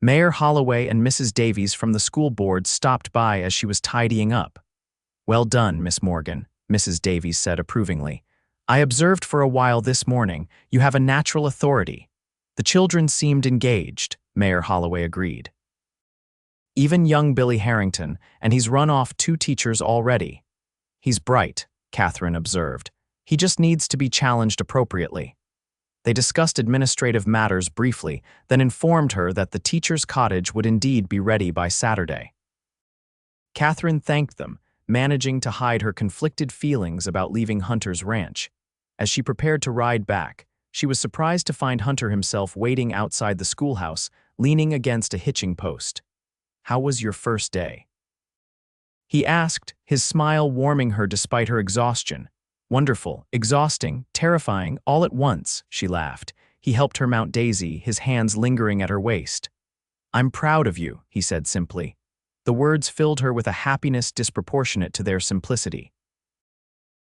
Mayor Holloway and Mrs. Davies from the school board stopped by as she was tidying up. "Well done, Miss Morgan," Mrs. Davies said approvingly. "I observed for a while this morning. You have a natural authority." The children seemed engaged, Mayor Holloway agreed. "Even young Billy Harrington, and he's run off 2 teachers already." "He's bright," Katherine observed. "He just needs to be challenged appropriately." They discussed administrative matters briefly, then informed her that the teacher's cottage would indeed be ready by Saturday. Katherine thanked them, managing to hide her conflicted feelings about leaving Hunter's ranch. As she prepared to ride back, she was surprised to find Hunter himself waiting outside the schoolhouse, leaning against a hitching post. "How was your first day?" he asked, his smile warming her despite her exhaustion. "Wonderful, exhausting, terrifying, all at once," she laughed. He helped her mount Daisy, his hands lingering at her waist. "I'm proud of you," he said simply. The words filled her with a happiness disproportionate to their simplicity.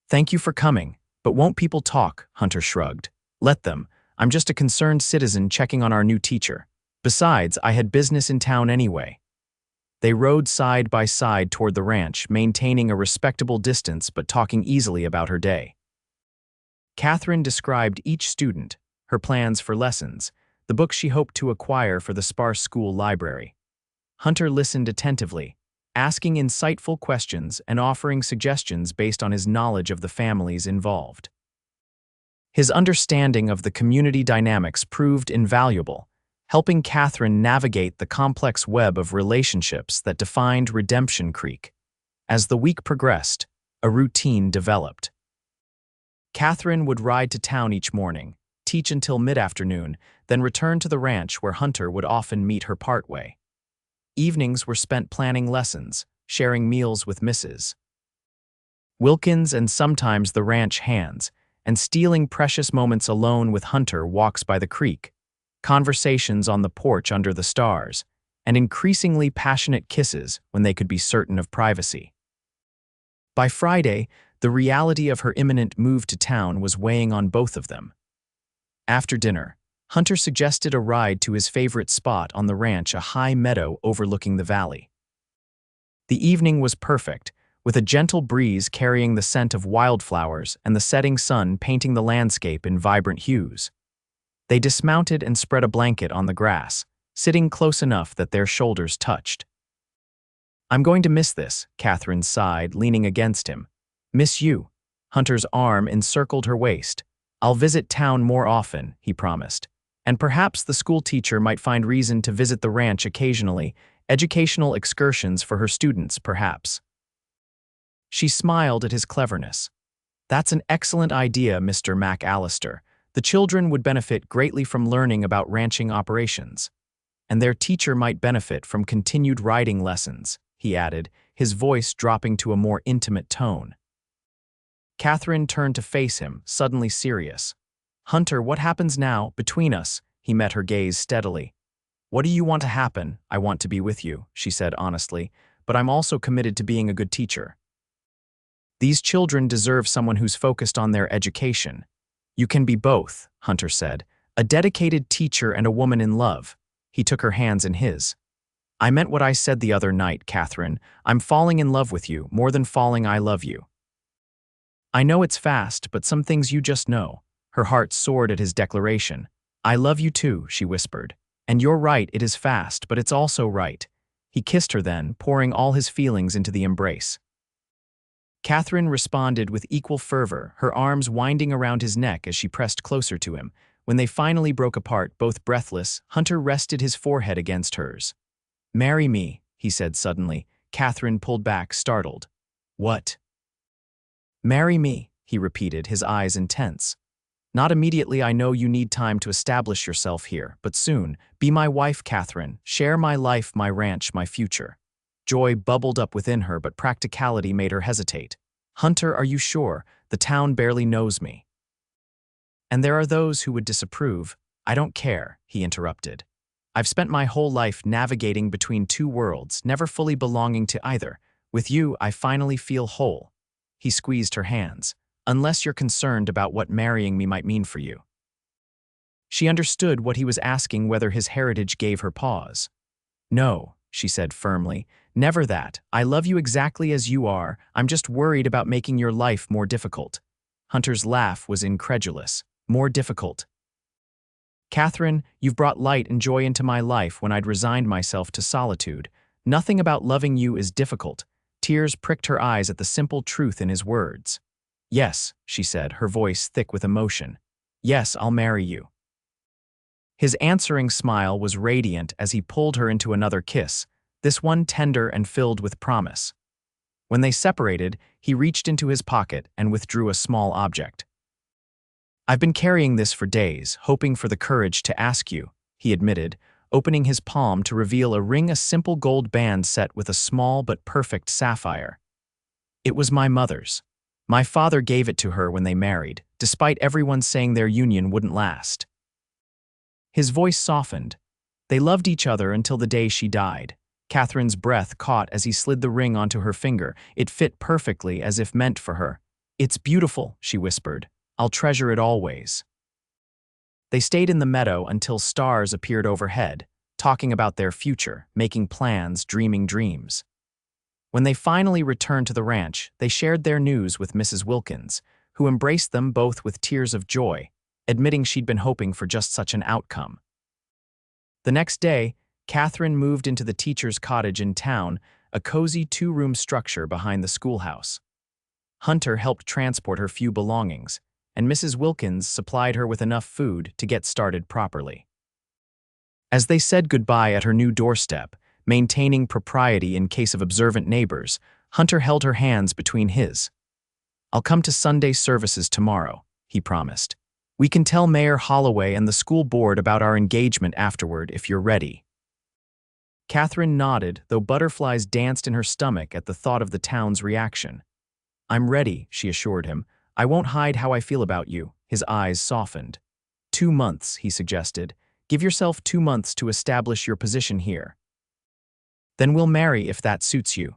"Thank you for coming, but won't people talk?" Hunter shrugged. "Let them. I'm just a concerned citizen checking on our new teacher. Besides, I had business in town anyway." They rode side by side toward the ranch, maintaining a respectable distance but talking easily about her day. Katherine described each student, her plans for lessons, the books she hoped to acquire for the sparse school library. Hunter listened attentively, asking insightful questions and offering suggestions based on his knowledge of the families involved. His understanding of the community dynamics proved invaluable, helping Katherine navigate the complex web of relationships that defined Redemption Creek. As the week progressed, a routine developed. Katherine would ride to town each morning, teach until mid-afternoon, then return to the ranch where Hunter would often meet her partway. Evenings were spent planning lessons, sharing meals with Mrs. Wilkins and sometimes the ranch hands, and stealing precious moments alone with Hunter walks by the creek, conversations on the porch under the stars, and increasingly passionate kisses when they could be certain of privacy. By Friday, the reality of her imminent move to town was weighing on both of them. After dinner, Hunter suggested a ride to his favorite spot on the ranch, a high meadow overlooking the valley. The evening was perfect, with a gentle breeze carrying the scent of wildflowers and the setting sun painting the landscape in vibrant hues. They dismounted and spread a blanket on the grass, sitting close enough that their shoulders touched. "I'm going to miss this," Katherine sighed, leaning against him. "Miss you." Hunter's arm encircled her waist. "I'll visit town more often," he promised. "And perhaps the schoolteacher might find reason to visit the ranch occasionally, educational excursions for her students, perhaps." She smiled at his cleverness. "That's an excellent idea, Mr. MacAllister. The children would benefit greatly from learning about ranching operations. And their teacher might benefit from continued riding lessons," he added, his voice dropping to a more intimate tone. Katherine turned to face him, suddenly serious. "Hunter, what happens now, between us?" He met her gaze steadily. "What do you want to happen?" "I want to be with you," she said honestly, "but I'm also committed to being a good teacher. These children deserve someone who's focused on their education." "You can be both," Hunter said. "A dedicated teacher and a woman in love." He took her hands in his. "I meant what I said the other night, Katherine. I'm falling in love with you, more than falling I love you." "I know it's fast, but some things you just know." Her heart soared at his declaration. "I love you too," she whispered. "And you're right, it is fast, but it's also right." He kissed her then, pouring all his feelings into the embrace. Katherine responded with equal fervor, her arms winding around his neck as she pressed closer to him. When they finally broke apart, both breathless, Hunter rested his forehead against hers. "Marry me," he said suddenly. Katherine pulled back, startled. "What?" "Marry me," he repeated, his eyes intense. "Not immediately, I know you need time to establish yourself here, but soon. Be my wife, Katherine. Share my life, my ranch, my future." Joy bubbled up within her, but practicality made her hesitate. "Hunter, are you sure? The town barely knows me." "And there are those who would disapprove." "I don't care," he interrupted. "I've spent my whole life navigating between two worlds, never fully belonging to either. With you, I finally feel whole." He squeezed her hands. "Unless you're concerned about what marrying me might mean for you." She understood what he was asking, whether his heritage gave her pause. "No," she said firmly. "Never that. I love you exactly as you are. I'm just worried about making your life more difficult." Hunter's laugh was incredulous. "More difficult?" "Katherine, you've brought light and joy into my life when I'd resigned myself to solitude. Nothing about loving you is difficult." Tears pricked her eyes at the simple truth in his words. "Yes," she said, her voice thick with emotion. "Yes, I'll marry you." His answering smile was radiant as he pulled her into another kiss, this one tender and filled with promise. When they separated, he reached into his pocket and withdrew a small object. "I've been carrying this for days, hoping for the courage to ask you," he admitted, opening his palm to reveal a ring, a simple gold band set with a small but perfect sapphire. "It was my mother's. My father gave it to her when they married, despite everyone saying their union wouldn't last." His voice softened. They loved each other until the day she died. Katherine's breath caught as he slid the ring onto her finger. It fit perfectly, as if meant for her. "It's beautiful," she whispered. "I'll treasure it always." They stayed in the meadow until stars appeared overhead, talking about their future, making plans, dreaming dreams. When they finally returned to the ranch, they shared their news with Mrs. Wilkins, who embraced them both with tears of joy, admitting she'd been hoping for just such an outcome. The next day, Katherine moved into the teacher's cottage in town, a cozy two-room structure behind the schoolhouse. Hunter helped transport her few belongings, and Mrs. Wilkins supplied her with enough food to get started properly. As they said goodbye at her new doorstep, maintaining propriety in case of observant neighbors, Hunter held her hands between his. "I'll come to Sunday services tomorrow," he promised. "We can tell Mayor Holloway and the school board about our engagement afterward if you're ready." Katherine nodded, though butterflies danced in her stomach at the thought of the town's reaction. "I'm ready," she assured him. "I won't hide how I feel about you." His eyes softened. 2 months, he suggested. "Give yourself 2 months to establish your position here. Then we'll marry if that suits you."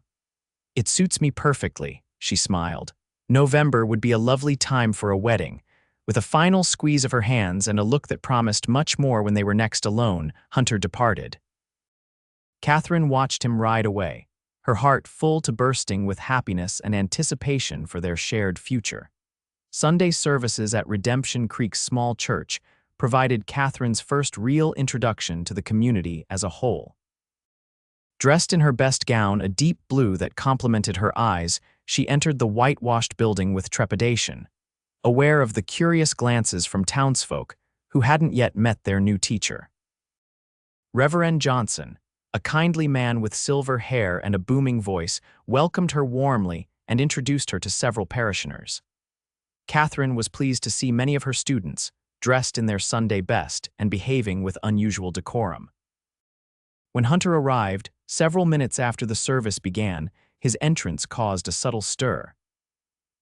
"It suits me perfectly," she smiled. November would be a lovely time for a wedding. With a final squeeze of her hands and a look that promised much more when they were next alone, Hunter departed. Katherine watched him ride away, her heart full to bursting with happiness and anticipation for their shared future. Sunday services at Redemption Creek's small church provided Katherine's first real introduction to the community as a whole. Dressed in her best gown, a deep blue that complemented her eyes, she entered the whitewashed building with trepidation, aware of the curious glances from townsfolk who hadn't yet met their new teacher. Reverend Johnson, a kindly man with silver hair and a booming voice, welcomed her warmly and introduced her to several parishioners. Katherine was pleased to see many of her students, dressed in their Sunday best and behaving with unusual decorum. When Hunter arrived, several minutes after the service began, his entrance caused a subtle stir.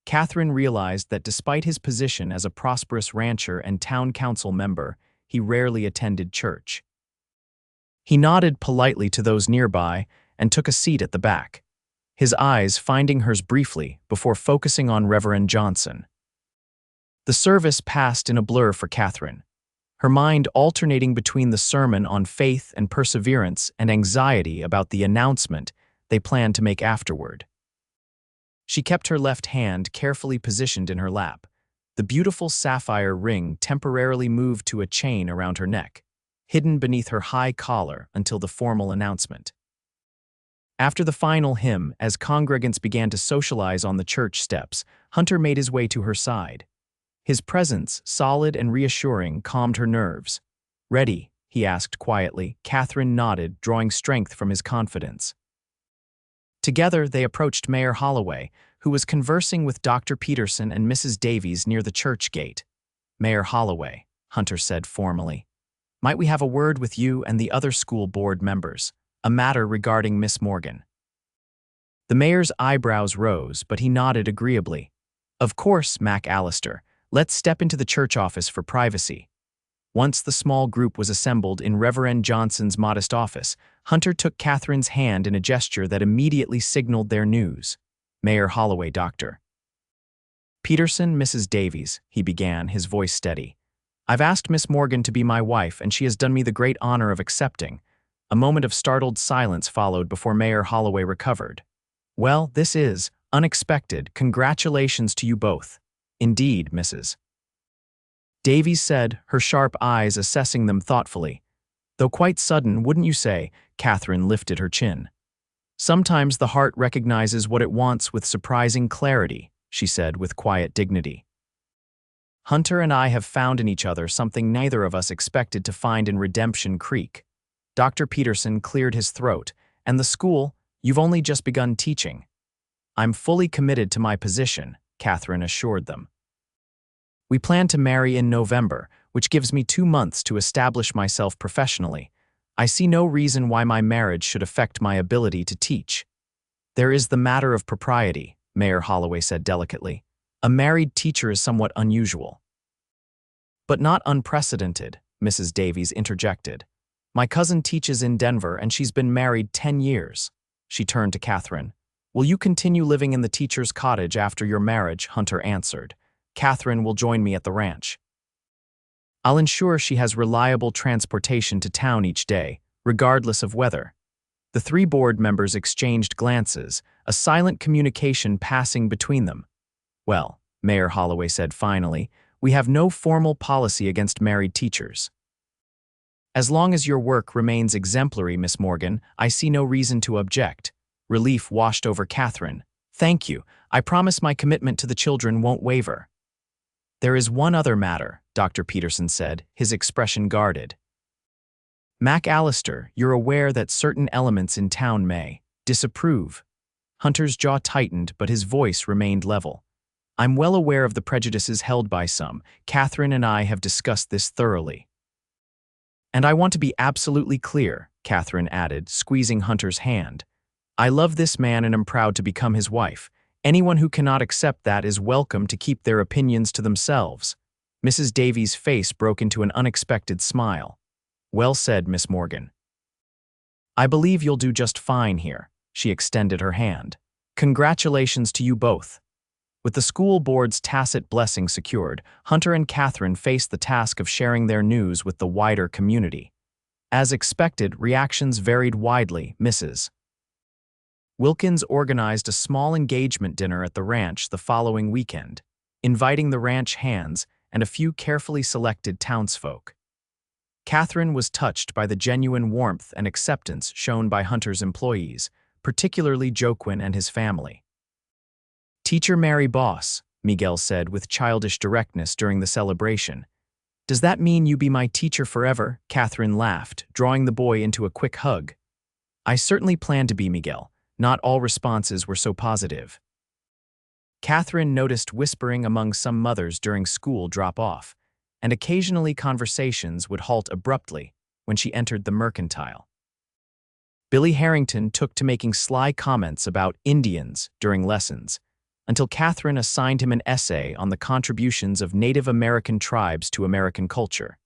Katherine realized that despite his position as a prosperous rancher and town council member, he rarely attended church. He nodded politely to those nearby and took a seat at the back, his eyes finding hers briefly before focusing on Reverend Johnson. The service passed in a blur for Katherine, her mind alternating between the sermon on faith and perseverance and anxiety about the announcement they planned to make afterward. She kept her left hand carefully positioned in her lap, the beautiful sapphire ring temporarily moved to a chain around her neck, hidden beneath her high collar until the formal announcement. After the final hymn, as congregants began to socialize on the church steps, Hunter made his way to her side. His presence, solid and reassuring, calmed her nerves. "Ready?" he asked quietly. Katherine nodded, drawing strength from his confidence. Together, they approached Mayor Holloway, who was conversing with Dr. Peterson and Mrs. Davies near the church gate. "Mayor Holloway," Hunter said formally, "might we have a word with you and the other school board members, a matter regarding Miss Morgan?" The mayor's eyebrows rose, but he nodded agreeably. "Of course, MacAllister. Let's step into the church office for privacy." Once the small group was assembled in Reverend Johnson's modest office, Hunter took Katherine's hand in a gesture that immediately signaled their news. "Mayor Holloway, Dr. Peterson, Mrs. Davies," he began, his voice steady. "I've asked Miss Morgan to be my wife, and she has done me the great honor of accepting." A moment of startled silence followed before Mayor Holloway recovered. "Well, this is unexpected. Congratulations to you both." "Indeed, Mrs. Davies said, her sharp eyes assessing them thoughtfully. "Though quite sudden, wouldn't you say?" Katherine lifted her chin. "Sometimes the heart recognizes what it wants with surprising clarity," she said with quiet dignity. "Hunter and I have found in each other something neither of us expected to find in Redemption Creek." Dr. Peterson cleared his throat. "And the school, you've only just begun teaching." "I'm fully committed to my position," Katherine assured them. "We plan to marry in November, which gives me 2 months to establish myself professionally. I see no reason why my marriage should affect my ability to teach." "There is the matter of propriety," Mayor Holloway said delicately. "A married teacher is somewhat unusual." "But not unprecedented," Mrs. Davies interjected. "My cousin teaches in Denver and she's been married 10 years. She turned to Katherine. "Will you continue living in the teacher's cottage after your marriage?" Hunter answered. "Katherine will join me at the ranch. I'll ensure she has reliable transportation to town each day, regardless of weather." The 3 board members exchanged glances, a silent communication passing between them. "Well, Mayor Holloway said finally. "We have no formal policy against married teachers." "As long as your work remains exemplary, Miss Morgan, I see no reason to object." Relief washed over Katherine. "Thank you. I promise my commitment to the children won't waver." "There is one other matter," Dr. Peterson said, his expression guarded. "MacAllister, you're aware that certain elements in town may disapprove." Hunter's jaw tightened, but his voice remained level. "I'm well aware of the prejudices held by some. Katherine and I have discussed this thoroughly." "And I want to be absolutely clear," Katherine added, squeezing Hunter's hand. "I love this man and am proud to become his wife. Anyone who cannot accept that is welcome to keep their opinions to themselves." Mrs. Davies' face broke into an unexpected smile. "Well said, Miss Morgan. I believe you'll do just fine here." She extended her hand. "Congratulations to you both." With the school board's tacit blessing secured, Hunter and Katherine faced the task of sharing their news with the wider community. As expected, reactions varied widely. Mrs. Wilkins organized a small engagement dinner at the ranch the following weekend, inviting the ranch hands and a few carefully selected townsfolk. Katherine was touched by the genuine warmth and acceptance shown by Hunter's employees, particularly Joaquin and his family. "Teacher Mary Boss," Miguel said with childish directness during the celebration. "Does that mean you be my teacher forever?" Katherine laughed, drawing the boy into a quick hug. "I certainly plan to be, Miguel." Not all responses were so positive. Katherine noticed whispering among some mothers during school drop-off, and occasionally conversations would halt abruptly when she entered the mercantile. Billy Harrington took to making sly comments about Indians during lessons, until Katherine assigned him an essay on the contributions of Native American tribes to American culture.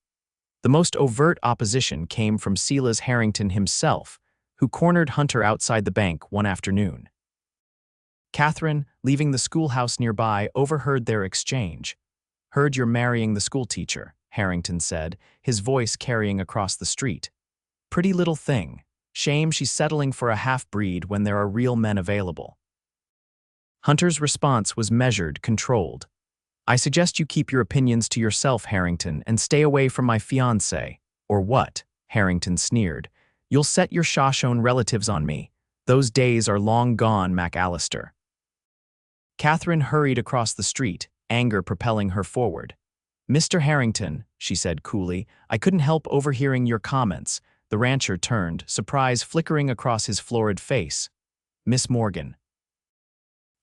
The most overt opposition came from Silas Harrington himself, who cornered Hunter outside the bank one afternoon. Katherine, leaving the schoolhouse nearby, overheard their exchange. "Heard you're marrying the schoolteacher," Harrington said, his voice carrying across the street. "Pretty little thing. Shame she's settling for a half-breed when there are real men available." Hunter's response was measured, controlled. "I suggest you keep your opinions to yourself, Harrington, and stay away from my fiancé." "Or what?" Harrington sneered. "You'll set your Shoshone relatives on me. Those days are long gone, MacAllister." Katherine hurried across the street, anger propelling her forward. "Mr. Harrington," she said coolly, "I couldn't help overhearing your comments." The rancher turned, surprise flickering across his florid face. "Miss Morgan."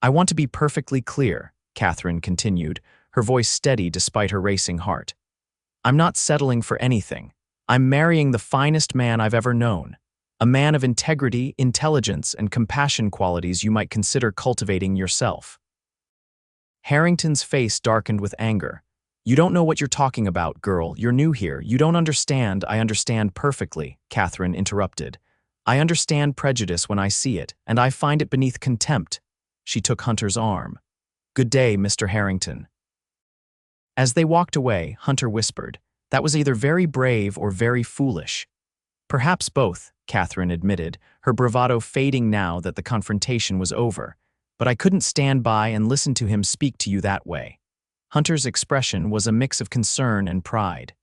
"I want to be perfectly clear," Katherine continued, her voice steady despite her racing heart. "I'm not settling for anything. I'm marrying the finest man I've ever known. A man of integrity, intelligence, and compassion qualities you might consider cultivating yourself." Harrington's face darkened with anger. "You don't know what you're talking about, girl. You're new here. You don't understand." "I understand perfectly," Katherine interrupted. "I understand prejudice when I see it, and I find it beneath contempt." She took Hunter's arm. "Good day, Mr. Harrington." As they walked away, Hunter whispered, "That was either very brave or very foolish." "Perhaps both," Katherine admitted, her bravado fading now that the confrontation was over. "But I couldn't stand by and listen to him speak to you that way." Hunter's expression was a mix of concern and pride.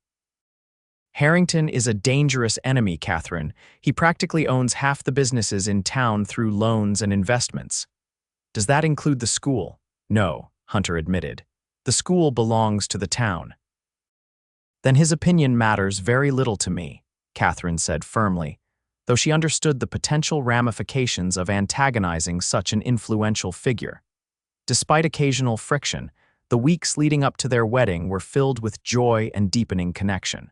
"Harrington is a dangerous enemy, Katherine. He practically owns half the businesses in town through loans and investments." "Does that include the school?" "No," Hunter admitted. "The school belongs to the town." "Then his opinion matters very little to me," Katherine said firmly, though she understood the potential ramifications of antagonizing such an influential figure. Despite occasional friction, the weeks leading up to their wedding were filled with joy and deepening connection.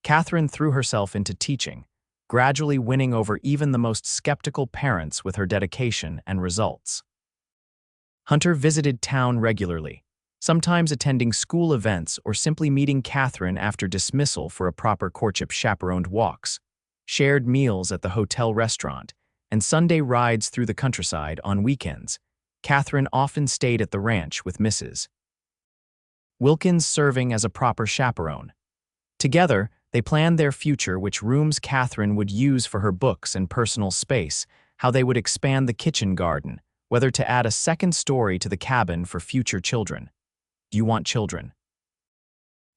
Katherine threw herself into teaching, gradually winning over even the most skeptical parents with her dedication and results. Hunter visited town regularly, sometimes attending school events or simply meeting Katherine after dismissal for a proper courtship, chaperoned walks, shared meals at the hotel restaurant, and Sunday rides through the countryside on weekends. Katherine often stayed at the ranch with Mrs. Wilkins serving as a proper chaperone. Together, they planned their future, which rooms Katherine would use for her books and personal space, how they would expand the kitchen garden, whether to add a second story to the cabin for future children. Do you want children?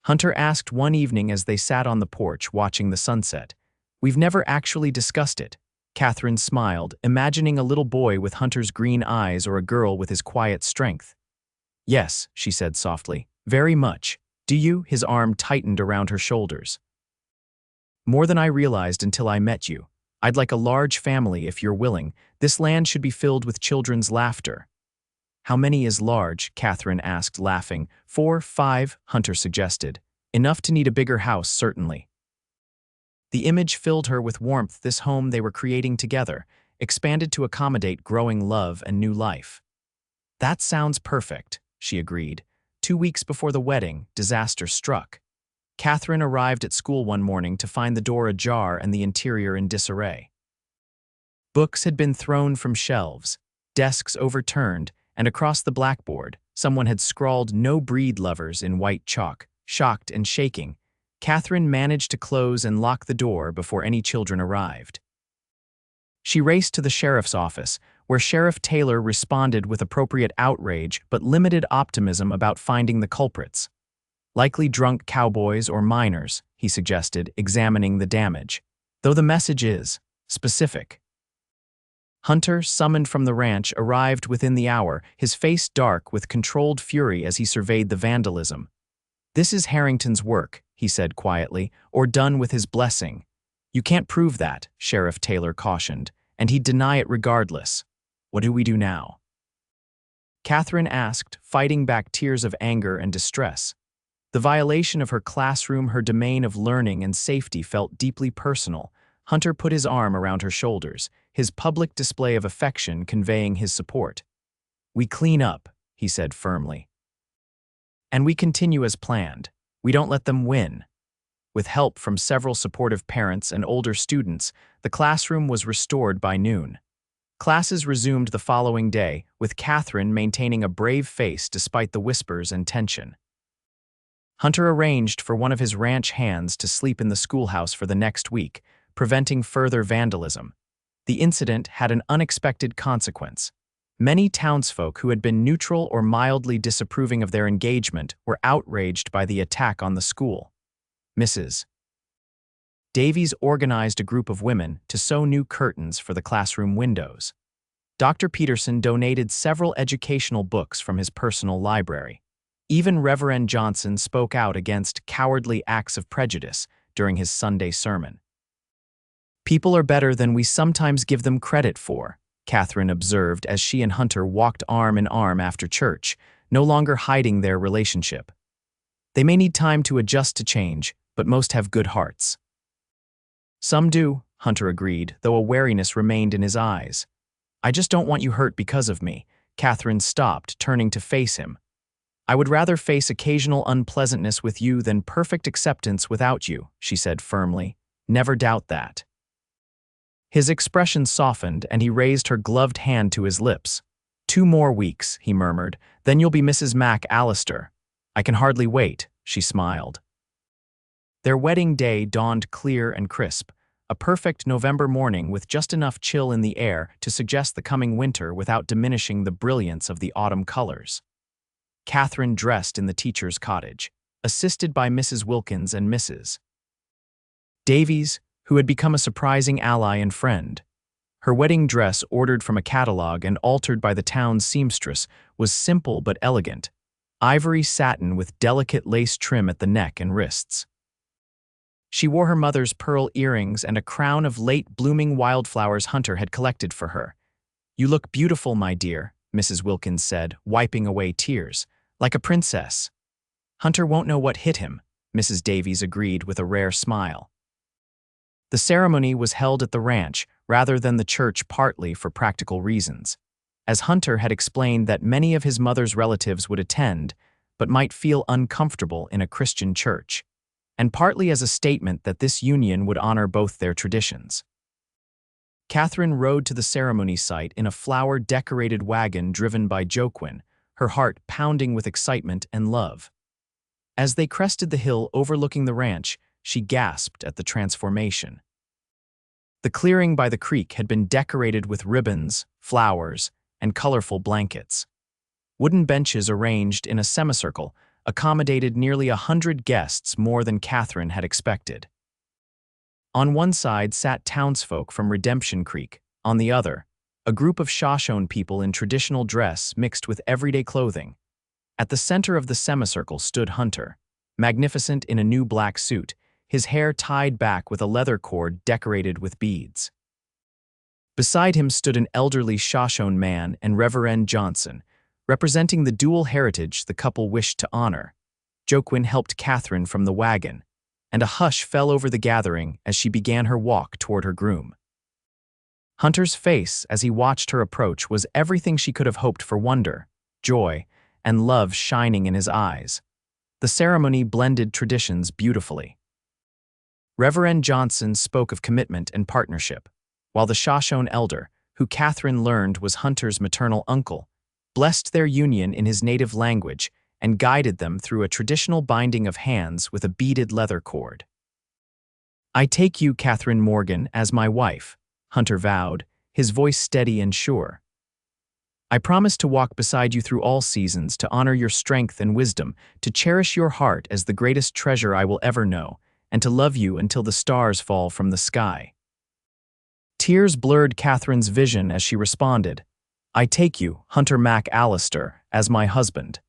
Hunter asked one evening as they sat on the porch watching the sunset. We've never actually discussed it. Katherine smiled, imagining a little boy with Hunter's green eyes or a girl with his quiet strength. Yes, she said softly, very much. Do you? His arm tightened around her shoulders. More than I realized until I met you. I'd like a large family if you're willing. This land should be filled with children's laughter. How many is large? Katherine asked, laughing. 4, 5, Hunter suggested. Enough to need a bigger house, certainly. The image filled her with warmth. This home they were creating together, expanded to accommodate growing love and new life. That sounds perfect, she agreed. 2 weeks before the wedding, disaster struck. Katherine arrived at school one morning to find the door ajar and the interior in disarray. Books had been thrown from shelves, desks overturned, and across the blackboard, someone had scrawled "No breed lovers" in white chalk. Shocked and shaking, Katherine managed to close and lock the door before any children arrived. She raced to the sheriff's office, where Sheriff Taylor responded with appropriate outrage but limited optimism about finding the culprits. Likely drunk cowboys or minors, he suggested, examining the damage, though the message is specific. Hunter, summoned from the ranch, arrived within the hour, his face dark with controlled fury as he surveyed the vandalism. This is Harrington's work, he said quietly, or done with his blessing. You can't prove that, Sheriff Taylor cautioned, and he'd deny it regardless. What do we do now? Katherine asked, fighting back tears of anger and distress. The violation of her classroom, her domain of learning and safety, felt deeply personal. Hunter put his arm around her shoulders, his public display of affection conveying his support. We clean up, he said firmly. And we continue as planned. We don't let them win. With help from several supportive parents and older students, the classroom was restored by noon. Classes resumed the following day, with Katherine maintaining a brave face despite the whispers and tension. Hunter arranged for one of his ranch hands to sleep in the schoolhouse for the next week, preventing further vandalism. The incident had an unexpected consequence. Many townsfolk who had been neutral or mildly disapproving of their engagement were outraged by the attack on the school. Mrs. Davies organized a group of women to sew new curtains for the classroom windows. Dr. Peterson donated several educational books from his personal library. Even Reverend Johnson spoke out against cowardly acts of prejudice during his Sunday sermon. People are better than we sometimes give them credit for, Katherine observed as she and Hunter walked arm in arm after church, no longer hiding their relationship. They may need time to adjust to change, but most have good hearts. Some do, Hunter agreed, though a wariness remained in his eyes. I just don't want you hurt because of me. Katherine stopped, turning to face him. I would rather face occasional unpleasantness with you than perfect acceptance without you, she said firmly. Never doubt that. His expression softened, and he raised her gloved hand to his lips. 2 more weeks, he murmured, then you'll be Mrs. MacAllister. I can hardly wait, she smiled. Their wedding day dawned clear and crisp, a perfect November morning with just enough chill in the air to suggest the coming winter without diminishing the brilliance of the autumn colors. Katherine dressed in the teacher's cottage, assisted by Mrs. Wilkins and Mrs. Davies, who had become a surprising ally and friend. Her wedding dress, ordered from a catalog and altered by the town's seamstress, was simple but elegant, ivory satin with delicate lace trim at the neck and wrists. She wore her mother's pearl earrings and a crown of late-blooming wildflowers Hunter had collected for her. You look beautiful, my dear, Mrs. Wilkins said, wiping away tears. Like a princess. Hunter won't know what hit him, Mrs. Davies agreed with a rare smile. The ceremony was held at the ranch rather than the church, partly for practical reasons, as Hunter had explained that many of his mother's relatives would attend but might feel uncomfortable in a Christian church, and partly as a statement that this union would honor both their traditions. Katherine rode to the ceremony site in a flower-decorated wagon driven by Joaquin, her heart pounding with excitement and love. As they crested the hill overlooking the ranch, she gasped at the transformation. The clearing by the creek had been decorated with ribbons, flowers, and colorful blankets. Wooden benches arranged in a semicircle accommodated nearly 100 guests, more than Katherine had expected. On one side sat townsfolk from Redemption Creek, on the other, a group of Shoshone people in traditional dress mixed with everyday clothing. At the center of the semicircle stood Hunter, magnificent in a new black suit, his hair tied back with a leather cord decorated with beads. Beside him stood an elderly Shoshone man and Reverend Johnson, representing the dual heritage the couple wished to honor. Joaquin helped Katherine from the wagon, and a hush fell over the gathering as she began her walk toward her groom. Hunter's face as he watched her approach was everything she could have hoped for: wonder, joy, and love shining in his eyes. The ceremony blended traditions beautifully. Reverend Johnson spoke of commitment and partnership, while the Shoshone elder, who Katherine learned was Hunter's maternal uncle, blessed their union in his native language and guided them through a traditional binding of hands with a beaded leather cord. "I take you, Katherine Morgan, as my wife," Hunter vowed, his voice steady and sure. "I promise to walk beside you through all seasons, to honor your strength and wisdom, to cherish your heart as the greatest treasure I will ever know, and to love you until the stars fall from the sky." Tears blurred Katherine's vision as she responded, "I take you, Hunter MacAllister, as my husband.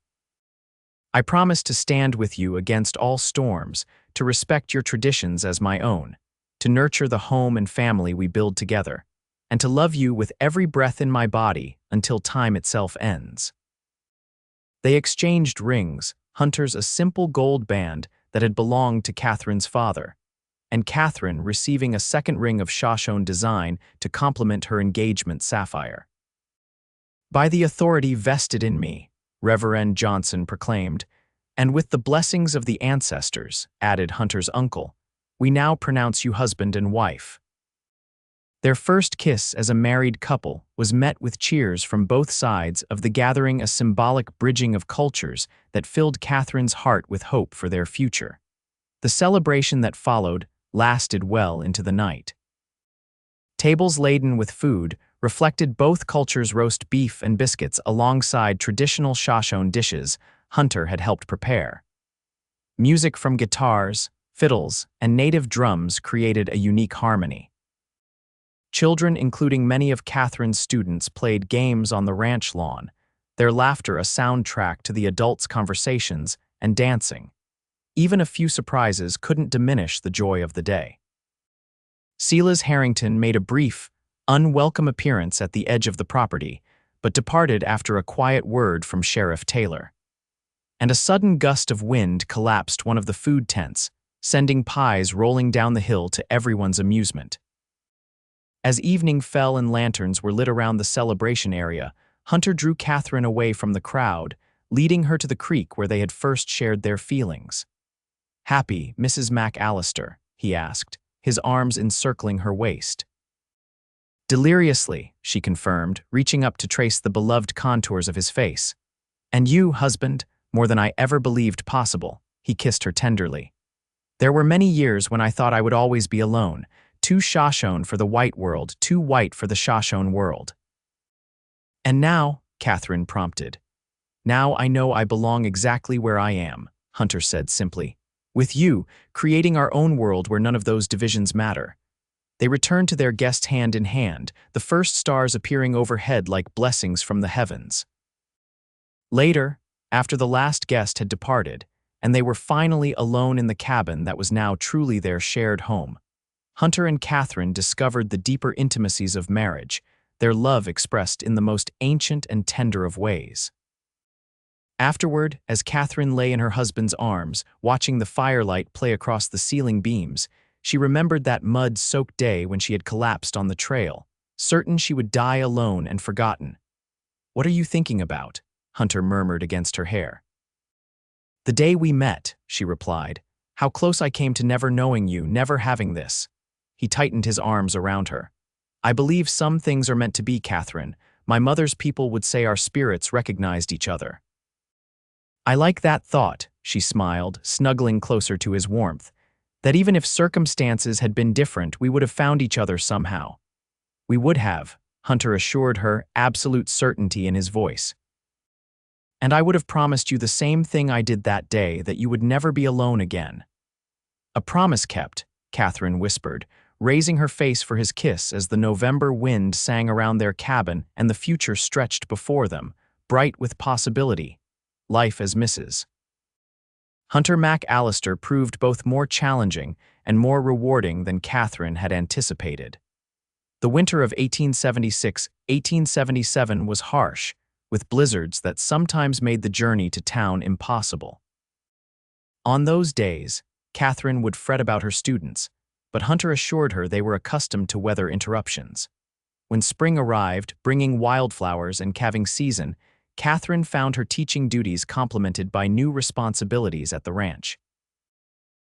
I promise to stand with you against all storms, to respect your traditions as my own, to nurture the home and family we build together, and to love you with every breath in my body until time itself ends." They exchanged rings, Hunter's a simple gold band that had belonged to Katherine's father, and Katherine receiving a second ring of Shoshone design to complement her engagement sapphire. "By the authority vested in me," Reverend Johnson proclaimed, "and with the blessings of the ancestors," added Hunter's uncle, "we now pronounce you husband and wife." Their first kiss as a married couple was met with cheers from both sides of the gathering, a symbolic bridging of cultures that filled Katherine's heart with hope for their future. The celebration that followed lasted well into the night. Tables laden with food reflected both cultures' roast beef and biscuits alongside traditional Shoshone dishes Hunter had helped prepare. Music from guitars, fiddles, and native drums created a unique harmony. Children, including many of Katherine's students, played games on the ranch lawn, their laughter a soundtrack to the adults' conversations and dancing. Even a few surprises couldn't diminish the joy of the day. Silas Harrington made a brief, unwelcome appearance at the edge of the property, but departed after a quiet word from Sheriff Taylor. And a sudden gust of wind collapsed one of the food tents, sending pies rolling down the hill to everyone's amusement. As evening fell and lanterns were lit around the celebration area, Hunter drew Katherine away from the crowd, leading her to the creek where they had first shared their feelings. "Happy, Mrs. MacAllister?" he asked, his arms encircling her waist. "Deliriously," she confirmed, reaching up to trace the beloved contours of his face. "And you, husband, more than I ever believed possible," he kissed her tenderly. "There were many years when I thought I would always be alone, too Shoshone for the white world, too white for the Shoshone world." "And now," Katherine prompted. "Now I know I belong exactly where I am," Hunter said simply. "With you, creating our own world where none of those divisions matter." They returned to their guest hand in hand, the first stars appearing overhead like blessings from the heavens. Later, after the last guest had departed, and they were finally alone in the cabin that was now truly their shared home, Hunter and Katherine discovered the deeper intimacies of marriage, their love expressed in the most ancient and tender of ways. Afterward, as Katherine lay in her husband's arms, watching the firelight play across the ceiling beams, she remembered that mud-soaked day when she had collapsed on the trail, certain she would die alone and forgotten. "What are you thinking about?" Hunter murmured against her hair. "The day we met," she replied. "How close I came to never knowing you, never having this." He tightened his arms around her. "I believe some things are meant to be, Katherine. My mother's people would say our spirits recognized each other." "I like that thought," she smiled, snuggling closer to his warmth, "that even if circumstances had been different, we would have found each other somehow." "We would have," Hunter assured her, absolute certainty in his voice. "And I would have promised you the same thing I did that day, that you would never be alone again." "A promise kept," Katherine whispered, raising her face for his kiss as the November wind sang around their cabin and the future stretched before them, bright with possibility. Life as Mrs. Hunter MacAllister proved both more challenging and more rewarding than Katherine had anticipated. The winter of 1876-1877 was harsh, with blizzards that sometimes made the journey to town impossible. On those days, Katherine would fret about her students, but Hunter assured her they were accustomed to weather interruptions. When spring arrived, bringing wildflowers and calving season, Katherine found her teaching duties complemented by new responsibilities at the ranch.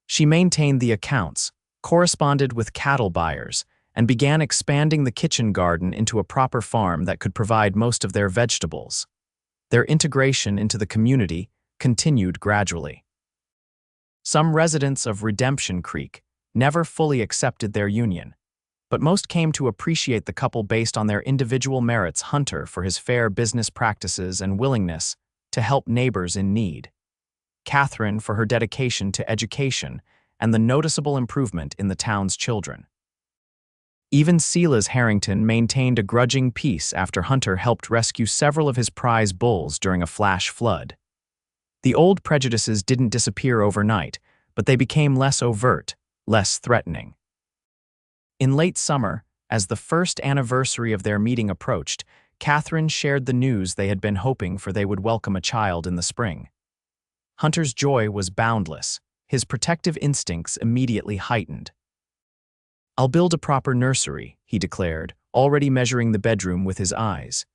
She maintained the accounts, corresponded with cattle buyers, and began expanding the kitchen garden into a proper farm that could provide most of their vegetables. Their integration into the community continued gradually. Some residents of Redemption Creek never fully accepted their union, but most came to appreciate the couple based on their individual merits. Hunter for his fair business practices and willingness to help neighbors in need. Katherine for her dedication to education and the noticeable improvement in the town's children. Even Silas Harrington maintained a grudging peace after Hunter helped rescue several of his prize bulls during a flash flood. The old prejudices didn't disappear overnight, but they became less overt, less threatening. In late summer, as the first anniversary of their meeting approached, Katherine shared the news they had been hoping for: they would welcome a child in the spring. Hunter's joy was boundless, his protective instincts immediately heightened. "I'll build a proper nursery," he declared, already measuring the bedroom with his eyes.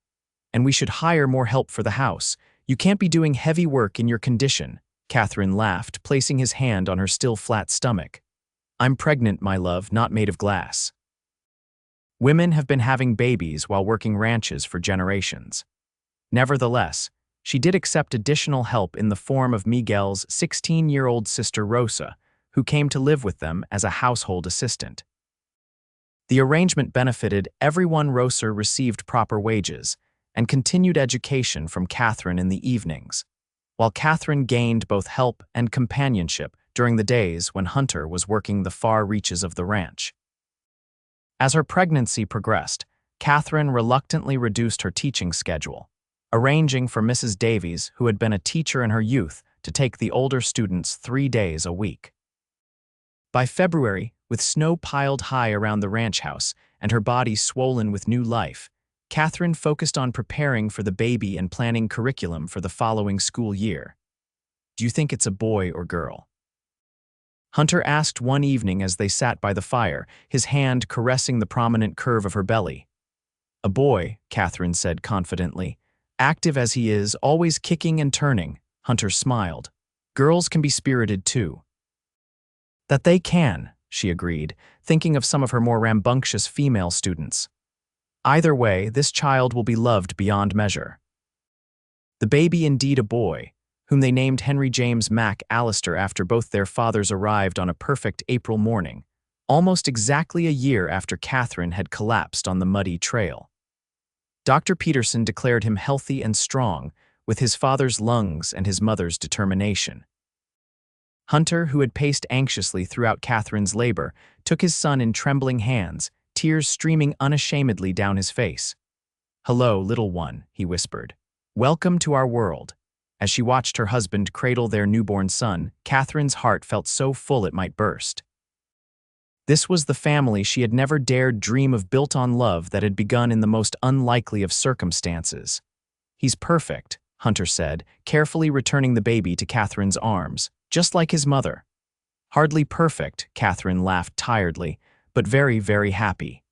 "And we should hire more help for the house. You can't be doing heavy work in your condition." Katherine laughed, placing his hand on her still flat stomach. "I'm pregnant, my love, not made of glass." Women have been having babies while working ranches for generations. Nevertheless, she did accept additional help in the form of Miguel's 16-year-old sister Rosa, who came to live with them as a household assistant. The arrangement benefited everyone. Rosa received proper wages and continued education from Katherine in the evenings, while Katherine gained both help and companionship during the days when Hunter was working the far reaches of the ranch. As her pregnancy progressed, Katherine reluctantly reduced her teaching schedule, arranging for Mrs. Davies, who had been a teacher in her youth, to take the older students 3 days a week. By February, with snow piled high around the ranch house and her body swollen with new life, Katherine focused on preparing for the baby and planning curriculum for the following school year. "Do you think it's a boy or girl?" Hunter asked one evening as they sat by the fire, his hand caressing the prominent curve of her belly. "A boy," Katherine said confidently. "Active as he is, always kicking and turning." Hunter smiled. "Girls can be spirited too." "That they can," she agreed, thinking of some of her more rambunctious female students. "Either way, this child will be loved beyond measure." The baby, indeed a boy, whom they named Henry James MacAllister after both their fathers arrived on a perfect April morning, almost exactly a year after Katherine had collapsed on the muddy trail. Dr. Peterson declared him healthy and strong, with his father's lungs and his mother's determination. Hunter, who had paced anxiously throughout Katherine's labor, took his son in trembling hands, tears streaming unashamedly down his face. "Hello, little one," he whispered. "Welcome to our world." As she watched her husband cradle their newborn son, Katherine's heart felt so full it might burst. This was the family she had never dared dream of, built on love that had begun in the most unlikely of circumstances. "He's perfect," Hunter said, carefully returning the baby to Katherine's arms, "just like his mother." "Hardly perfect," Katherine laughed tiredly, "but very, very happy."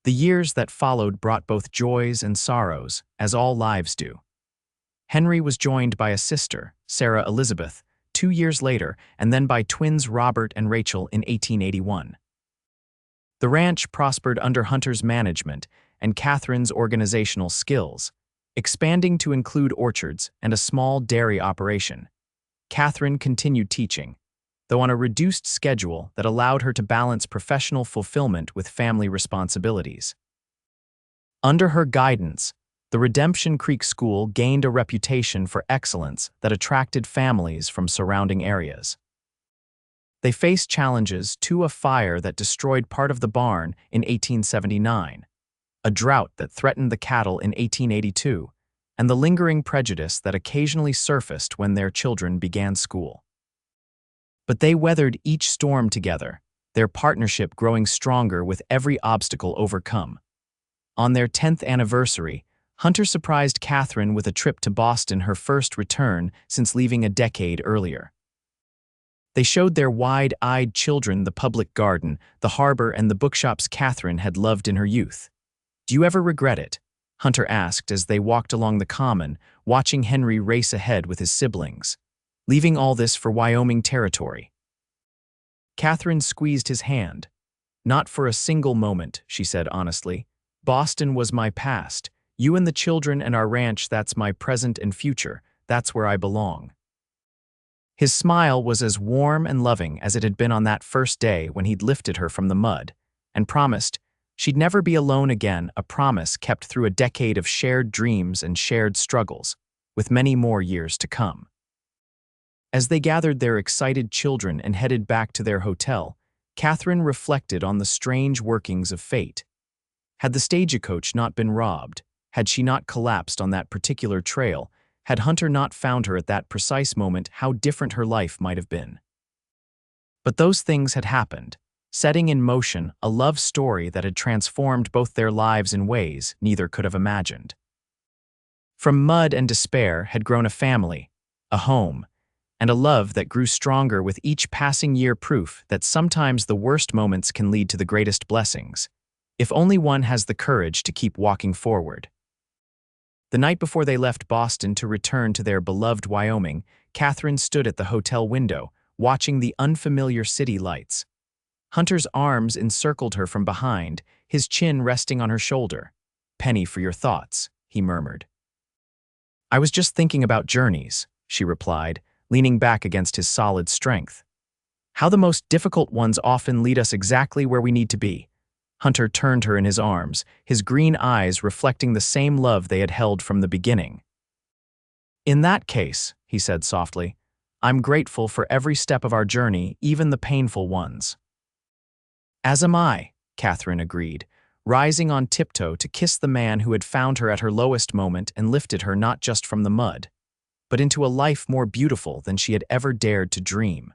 The years that followed brought both joys and sorrows, as all lives do. Henry was joined by a sister, Sarah Elizabeth, 2 years later, and then by twins Robert and Rachel in 1881. The ranch prospered under Hunter's management and Katherine's organizational skills, expanding to include orchards and a small dairy operation. Katherine continued teaching, though on a reduced schedule that allowed her to balance professional fulfillment with family responsibilities. Under her guidance, the Redemption Creek School gained a reputation for excellence that attracted families from surrounding areas. They faced challenges to a fire that destroyed part of the barn in 1879, a drought that threatened the cattle in 1882, and the lingering prejudice that occasionally surfaced when their children began school. But they weathered each storm together, their partnership growing stronger with every obstacle overcome. On their 10th anniversary, Hunter surprised Katherine with a trip to Boston, her first return since leaving a decade earlier. They showed their wide-eyed children the public garden, the harbor, and the bookshops Katherine had loved in her youth. "Do you ever regret it?" Hunter asked as they walked along the common, watching Henry race ahead with his siblings, leaving all this for Wyoming Territory. Katherine squeezed his hand. "Not for a single moment," she said honestly. "Boston was my past. You and the children and our ranch, that's my present and future. That's where I belong." His smile was as warm and loving as it had been on that first day when he'd lifted her from the mud and promised she'd never be alone again, a promise kept through a decade of shared dreams and shared struggles, with many more years to come. As they gathered their excited children and headed back to their hotel, Katherine reflected on the strange workings of fate. Had the stagecoach not been robbed, had she not collapsed on that particular trail, had Hunter not found her at that precise moment, how different her life might have been. But those things had happened, setting in motion a love story that had transformed both their lives in ways neither could have imagined. From mud and despair had grown a family, a home, and a love that grew stronger with each passing year, proof that sometimes the worst moments can lead to the greatest blessings, if only one has the courage to keep walking forward. The night before they left Boston to return to their beloved Wyoming, Katherine stood at the hotel window, watching the unfamiliar city lights. Hunter's arms encircled her from behind, his chin resting on her shoulder. "Penny, for your thoughts," he murmured. "I was just thinking about journeys," she replied, leaning back against his solid strength. "How the most difficult ones often lead us exactly where we need to be." Hunter turned her in his arms, his green eyes reflecting the same love they had held from the beginning. "In that case," he said softly, "I'm grateful for every step of our journey, even the painful ones." "As am I," Katherine agreed, rising on tiptoe to kiss the man who had found her at her lowest moment and lifted her not just from the mud, but into a life more beautiful than she had ever dared to dream.